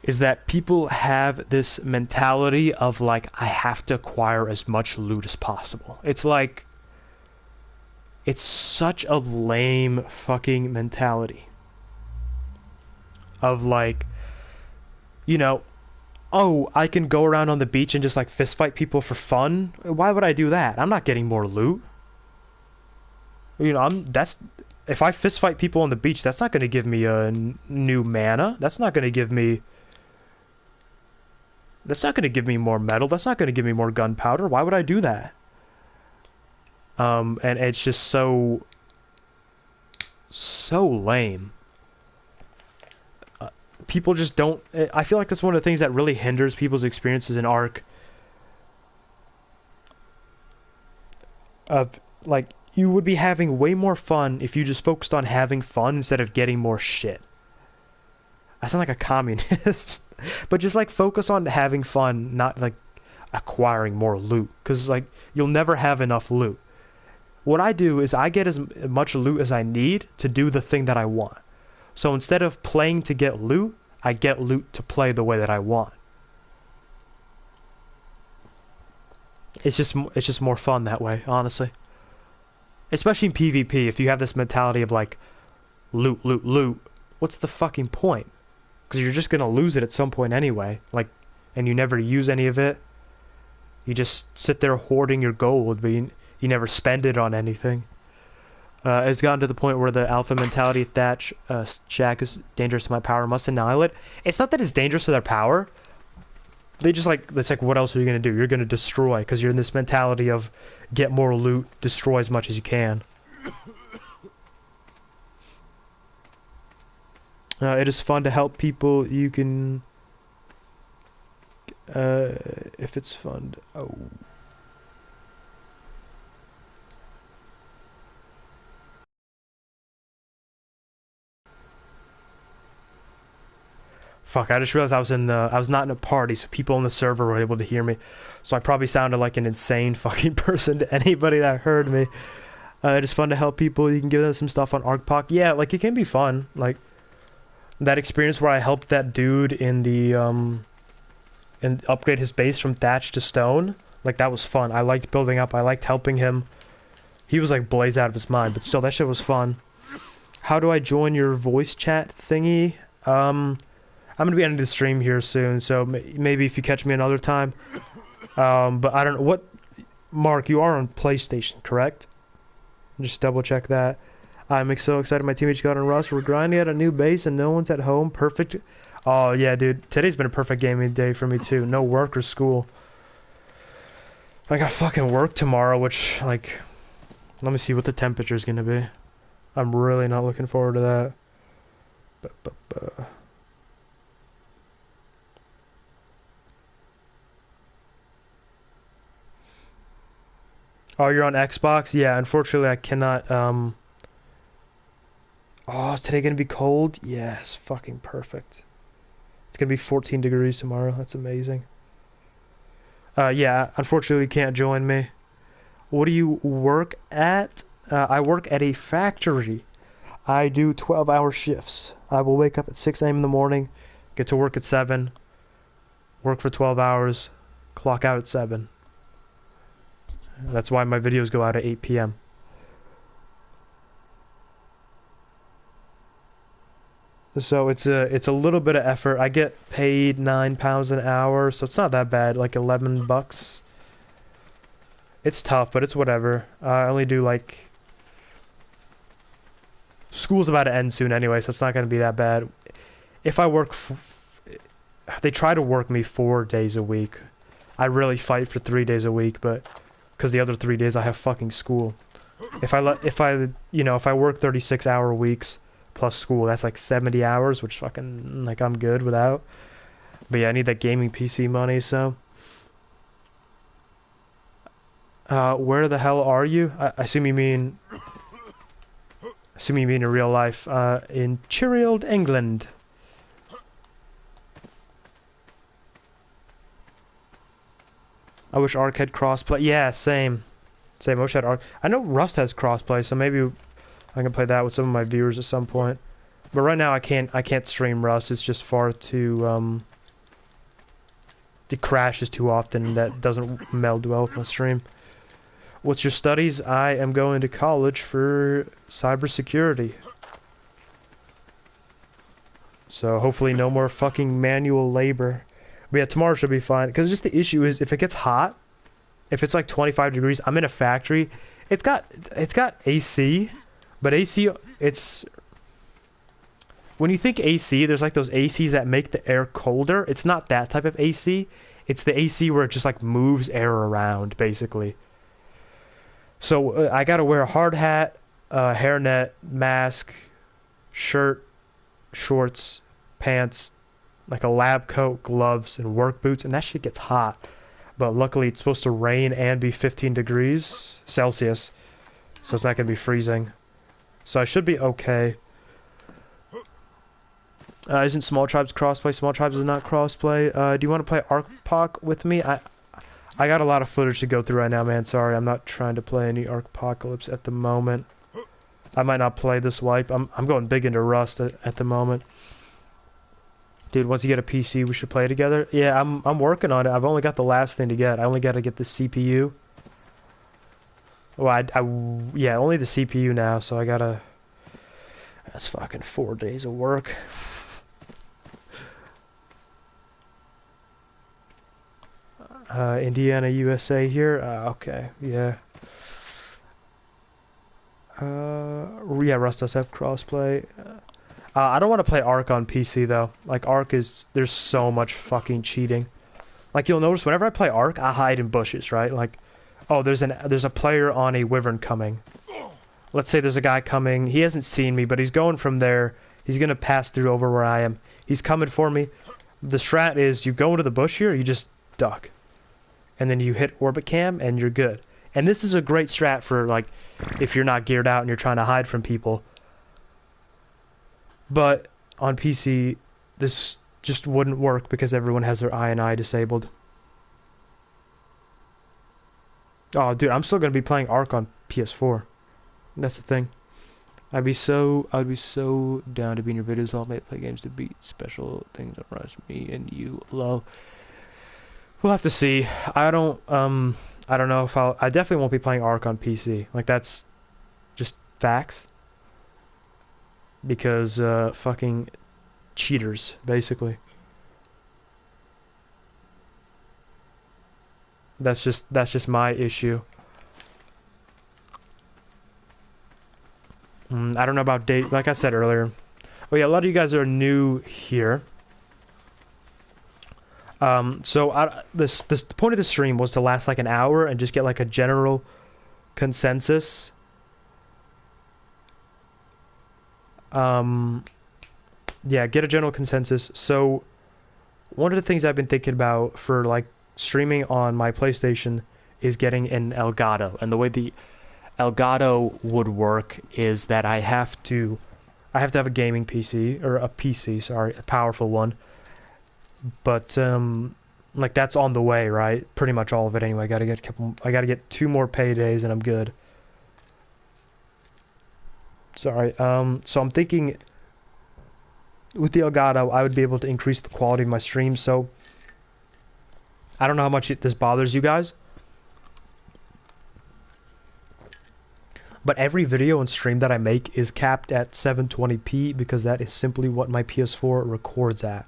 is that people have this mentality of, like, I have to acquire as much loot as possible. It's like... It's such a lame fucking mentality. Of like, you know, oh, I can go around on the beach and just like fist fight people for fun? Why would I do that? I'm not getting more loot. You know, if I fist fight people on the beach, that's not going to give me a new mana. That's not going to give me more metal. That's not going to give me more gunpowder. Why would I do that? And it's just so lame. People just don't... I feel like that's one of the things that really hinders people's experiences in ARK. Of, like, you would be having way more fun if you just focused on having fun instead of getting more shit. I sound like a communist. But just, like, focus on having fun, not, like, acquiring more loot. Because, like, you'll never have enough loot. What I do is I get as much loot as I need to do the thing that I want. So instead of playing to get loot, I get loot to play the way that I want. It's just more fun that way, honestly. Especially in PvP, if you have this mentality of like, loot, loot, loot, what's the fucking point? Because you're just gonna lose it at some point anyway. Like, and you never use any of it. You just sit there hoarding your gold, but you never spend it on anything. It's gotten to the point where the alpha mentality Thatch Shack is dangerous to my power, must annihilate. It's not that it's dangerous to their power. They just like, it's like, what else are you going to do? You're going to destroy, because you're in this mentality of get more loot, destroy as much as you can. It is fun to help people. You can... if it's fun... Oh... Fuck, I just realized I was not in a party, so people on the server were able to hear me. So I probably sounded like an insane fucking person to anybody that heard me. It is fun to help people. You can give them some stuff on ArkPock. Yeah, like, it can be fun. Like, that experience where I helped that dude in the, and upgrade his base from thatch to stone. Like, that was fun. I liked building up. I liked helping him. He was, like, blazed out of his mind, but still, that shit was fun. How do I join your voice chat thingy? I'm gonna be ending the stream here soon, so maybe if you catch me another time. But I don't know what. Mark, you are on PlayStation, correct? Just double check that. I'm so excited. My teammates got on Rust. We're grinding at a new base, and no one's at home. Perfect. Oh yeah, dude. Today's been a perfect gaming day for me too. No work or school. I got fucking work tomorrow, which like, let me see what the temperature's gonna be. I'm really not looking forward to that. But. Oh, you're on Xbox? Yeah, unfortunately I cannot, Oh, is today gonna be cold? Yes, fucking perfect. It's gonna be 14 degrees tomorrow. That's amazing. Yeah, unfortunately you can't join me. What do you work at? I work at a factory. I do 12-hour shifts. I will wake up at 6 a.m. in the morning, get to work at 7, work for 12 hours, clock out at 7. That's why my videos go out at 8 p.m. So it's a little bit of effort. I get paid £9 an hour, so it's not that bad. Like 11 bucks. It's tough, but it's whatever. I only do like school's about to end soon anyway, so it's not going to be that bad. If I work, they try to work me 4 days a week. I really fight for 3 days a week, but because the other 3 days I have fucking school. If I work 36-hour weeks plus school, that's like 70 hours, which fucking like I'm good without. But yeah, I need that gaming PC money, so. Where the hell are you? I assume you mean in real life. In cheery old England. I wish ARK had crossplay. Yeah, same. Same. I wish I had ARK. I know Rust has crossplay, so maybe I can play that with some of my viewers at some point. But right now I can't stream Rust. It's just far too it crashes too often. That doesn't meld well with my stream. What's your studies? I am going to college for cybersecurity. So hopefully no more fucking manual labor. But yeah, tomorrow should be fine. Because just the issue is if it gets hot, if it's like 25 degrees, I'm in a factory. It's got AC, but AC it's when you think AC, there's like those ACs that make the air colder. It's not that type of AC. It's the AC where it just like moves air around basically. So I gotta wear a hard hat, hairnet, mask, shirt, shorts, pants, like a lab coat, gloves, and work boots, and that shit gets hot. But luckily it's supposed to rain and be 15 degrees Celsius, so it's not gonna be freezing. So I should be okay. Isn't Small Tribes crossplay? Small Tribes is not crossplay. Do you want to play ARK with me? I got a lot of footage to go through right now, man. Sorry, I'm not trying to play any Arkapocalypse at the moment. I might not play this wipe. I'm going big into Rust at the moment. Dude, once you get a PC, we should play together. Yeah, I'm working on it. I've only got the last thing to get. I only got to get the CPU. Well, yeah, only the CPU now, so I gotta. That's fucking 4 days of work. Indiana, USA here. Okay, yeah. Yeah, Rust does have crossplay. I don't want to play ARK on PC though. Like ARK there's so much fucking cheating. Like you'll notice whenever I play ARK, I hide in bushes, right? Like, oh, there's a player on a wyvern coming. Let's say there's a guy coming. He hasn't seen me, but he's going from there. He's gonna pass through over where I am. He's coming for me. The strat is you go into the bush here, you just duck. And then you hit orbit cam and you're good. And this is a great strat for like if you're not geared out and you're trying to hide from people. But on PC this just wouldn't work because everyone has their I disabled. Oh dude, I'm still gonna be playing ARK on PS4. That's the thing. I'd be so down to be in your videos all night, play games to beat special things that rush me and you love. We'll have to see. I don't know if I definitely won't be playing ARK on PC. Like that's just facts. Because fucking cheaters, basically. That's just my issue. I don't know about date. Like I said earlier. Oh yeah, a lot of you guys are new here. So the point of the stream was to last like an hour and just get like a general consensus. Um, yeah, get a general consensus. So one of the things I've been thinking about for like streaming on my PlayStation is getting an Elgato, and the way the Elgato would work is that I have to have a gaming PC or a PC, sorry, a powerful one. But like that's on the way, right? Pretty much all of it anyway. I got to get 2 more paydays and I'm good. Sorry. So I'm thinking with the Elgato, I would be able to increase the quality of my stream. So I don't know how much this bothers you guys, but every video and stream that I make is capped at 720p because that is simply what my PS4 records at.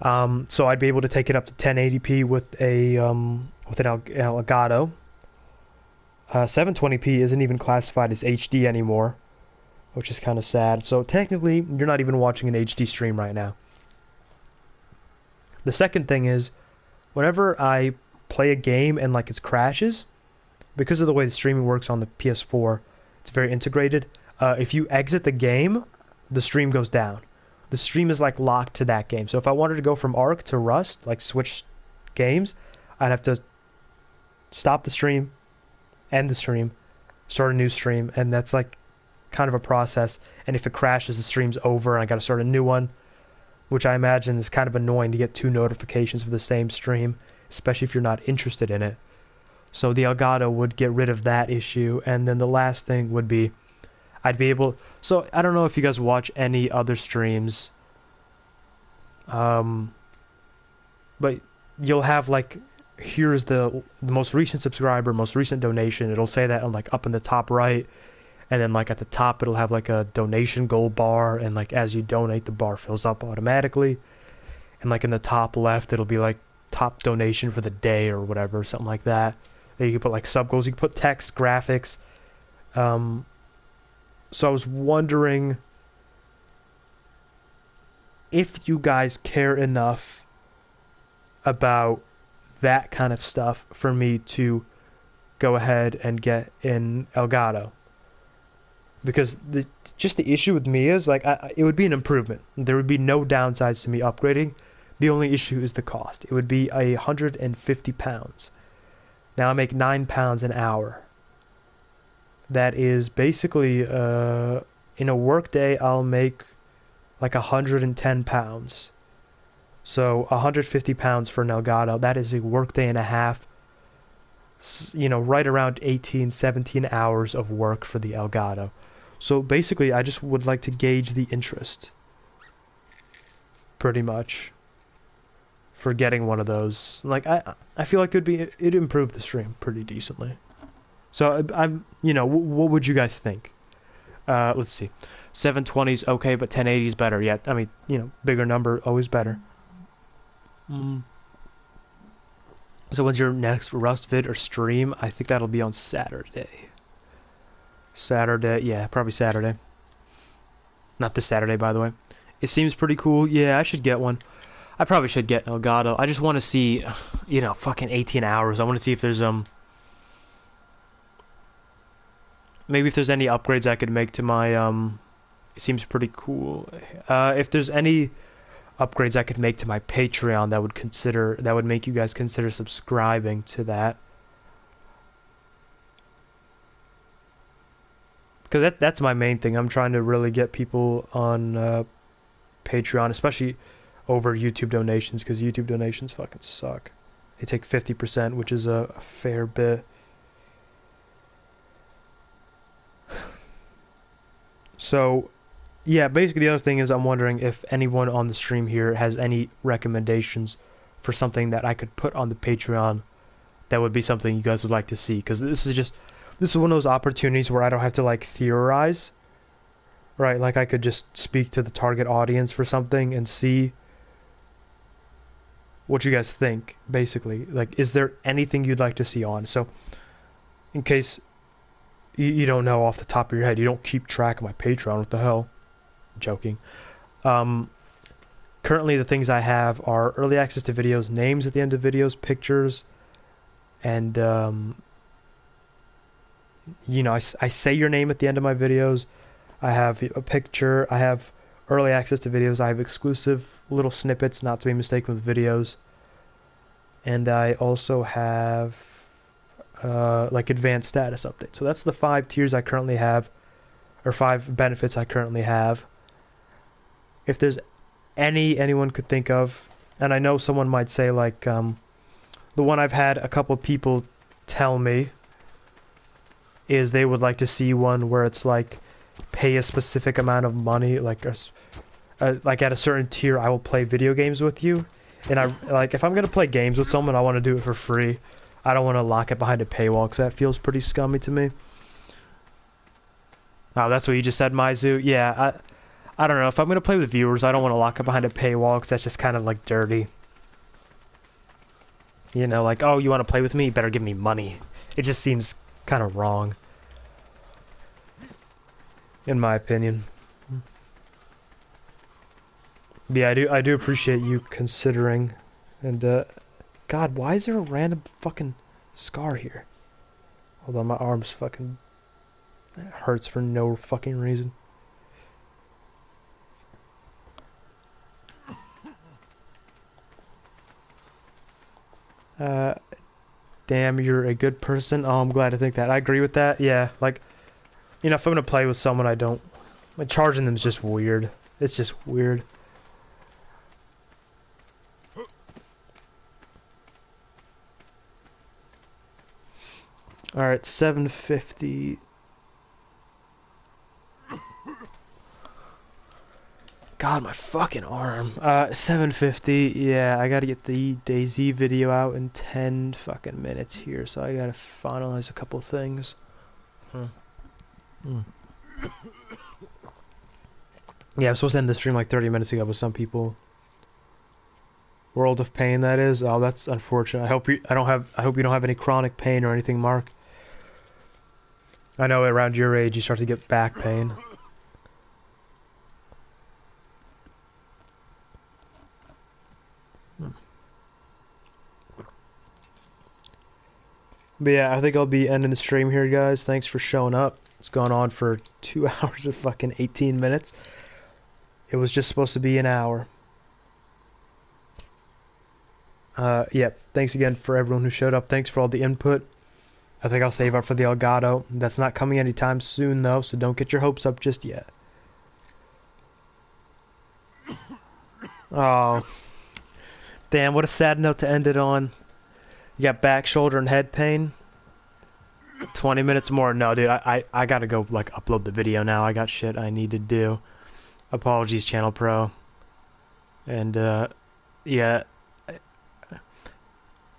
So I'd be able to take it up to 1080p with an Elgato. 720p isn't even classified as HD anymore, which is kind of sad. So technically, you're not even watching an HD stream right now. The second thing is, whenever I play a game and like it crashes, because of the way the streaming works on the PS4, it's very integrated. If you exit the game, the stream goes down. The stream is like locked to that game. So if I wanted to go from ARK to Rust, like switch games, I'd have to stop the stream, end the stream, start a new stream, and that's like kind of a process. And if it crashes, the stream's over and I got to start a new one, which I imagine is kind of annoying to get 2 notifications for the same stream, especially if you're not interested in it. So the Elgato would get rid of that issue. And then the last thing would be I'd be able... So I don't know if you guys watch any other streams, but you'll have like, here's the most recent subscriber, most recent donation. It'll say that on like up in the top right, and then like at the top it'll have like a donation goal bar, and like as you donate the bar fills up automatically, and like in the top left it'll be like top donation for the day or whatever, something like that. Then you can put like sub goals, you can put text, graphics. So I was wondering if you guys care enough about that kind of stuff for me to go ahead and get an Elgato. Because just the issue with me is like it would be an improvement. There would be no downsides to me upgrading. The only issue is the cost. It would be £150. Now I make £9 an hour. That is basically in a work day I'll make like £110. So £150 for an Elgato. That is a work day and a half. You know, right around 18, 17 hours of work for the Elgato. So basically, I just would like to gauge the interest, pretty much, for getting one of those. Like I feel like it'd improve the stream pretty decently. So I'm, you know, what would you guys think? Let's see, 720 is okay, but 1080 is better. Yeah, I mean, you know, bigger number always better. So when's your next Rust vid or stream? I think that'll be on Saturday. Saturday, yeah, probably Saturday. Not this Saturday, by the way. It seems pretty cool. Yeah, I should get one. I probably should get Elgato. I just want to see, you know, fucking 18 hours. I want to see if there's maybe if there's any upgrades I could make to my it seems pretty cool. If there's any upgrades I could make to my Patreon that would make you guys consider subscribing to that. Because that's my main thing. I'm trying to really get people on Patreon, especially over YouTube donations, because YouTube donations fucking suck. They take 50%, which is a fair bit. So, yeah, basically the other thing is I'm wondering if anyone on the stream here has any recommendations for something that I could put on the Patreon that would be something you guys would like to see. Because this is one of those opportunities where I don't have to like theorize, right? Like I could just speak to the target audience for something and see what you guys think, basically. Like, is there anything you'd like to see on? So, in case you don't know off the top of your head, you don't keep track of my Patreon, what the hell? I'm joking. Currently, the things I have are early access to videos, names at the end of videos, pictures, and I say your name at the end of my videos. I have a picture. I have early access to videos. I have exclusive little snippets, not to be mistaken with videos. And I also have like advanced status updates. So that's the 5 tiers I currently have, or 5 benefits I currently have. If there's anyone could think of, and I know someone might say like the one I've had a couple of people tell me is they would like to see one where it's like pay a specific amount of money, like like at a certain tier I will play video games with you. And I like if I'm gonna play games with someone, I want to do it for free. I don't want to lock it behind a paywall because that feels pretty scummy to me. Oh, that's what you just said, Maizu. Yeah, I don't know. If I'm gonna play with viewers, I don't want to lock it behind a paywall because that's just kind of like dirty. You know, like, oh, you want to play with me? You better give me money. It just seems kind of wrong, in my opinion. Yeah, I do appreciate you considering. And God, why is there a random fucking scar here? Hold on, my arm's fucking hurts for no fucking reason. Uh, Damn, you're a good person. Oh, I'm glad to think that. I agree with that. Yeah, like, if I'm gonna play with someone, I don't like charging them is just weird. It's just weird. All right, 750. God, my fucking arm. 750. Yeah, I gotta get the DayZ video out in 10 fucking minutes here, so I gotta finalize a couple things. Yeah, I'm supposed to end the stream like 30 minutes ago with some people. World of Pain, that is. Oh, that's unfortunate. I hope you don't have any chronic pain or anything, Mark. I know around your age you start to get back pain. But yeah, I think I'll be ending the stream here, guys. Thanks for showing up. It's gone on for 2 hours of fucking 18 minutes. It was just supposed to be an hour. Yeah, thanks again for everyone who showed up. Thanks for all the input. I think I'll save up for the Elgato. That's not coming anytime soon, though, so don't get your hopes up just yet. Oh. Damn, what a sad note to end it on. You got back, shoulder, and head pain. 20 minutes more. No, dude, I gotta go, like, upload the video now. I got shit I need to do. Apologies, Channel Pro. And, yeah.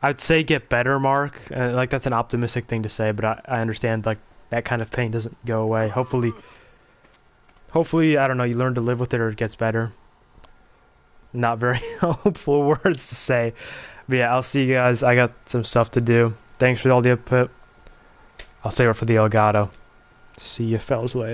I'd say get better, Mark. Like, that's an optimistic thing to say, but I understand, like, that kind of pain doesn't go away. Hopefully, I don't know, you learn to live with it or it gets better. Not very hopeful words to say. But yeah, I'll see you guys. I got some stuff to do. Thanks for all the input. I'll save it for the Elgato. See you fellas later.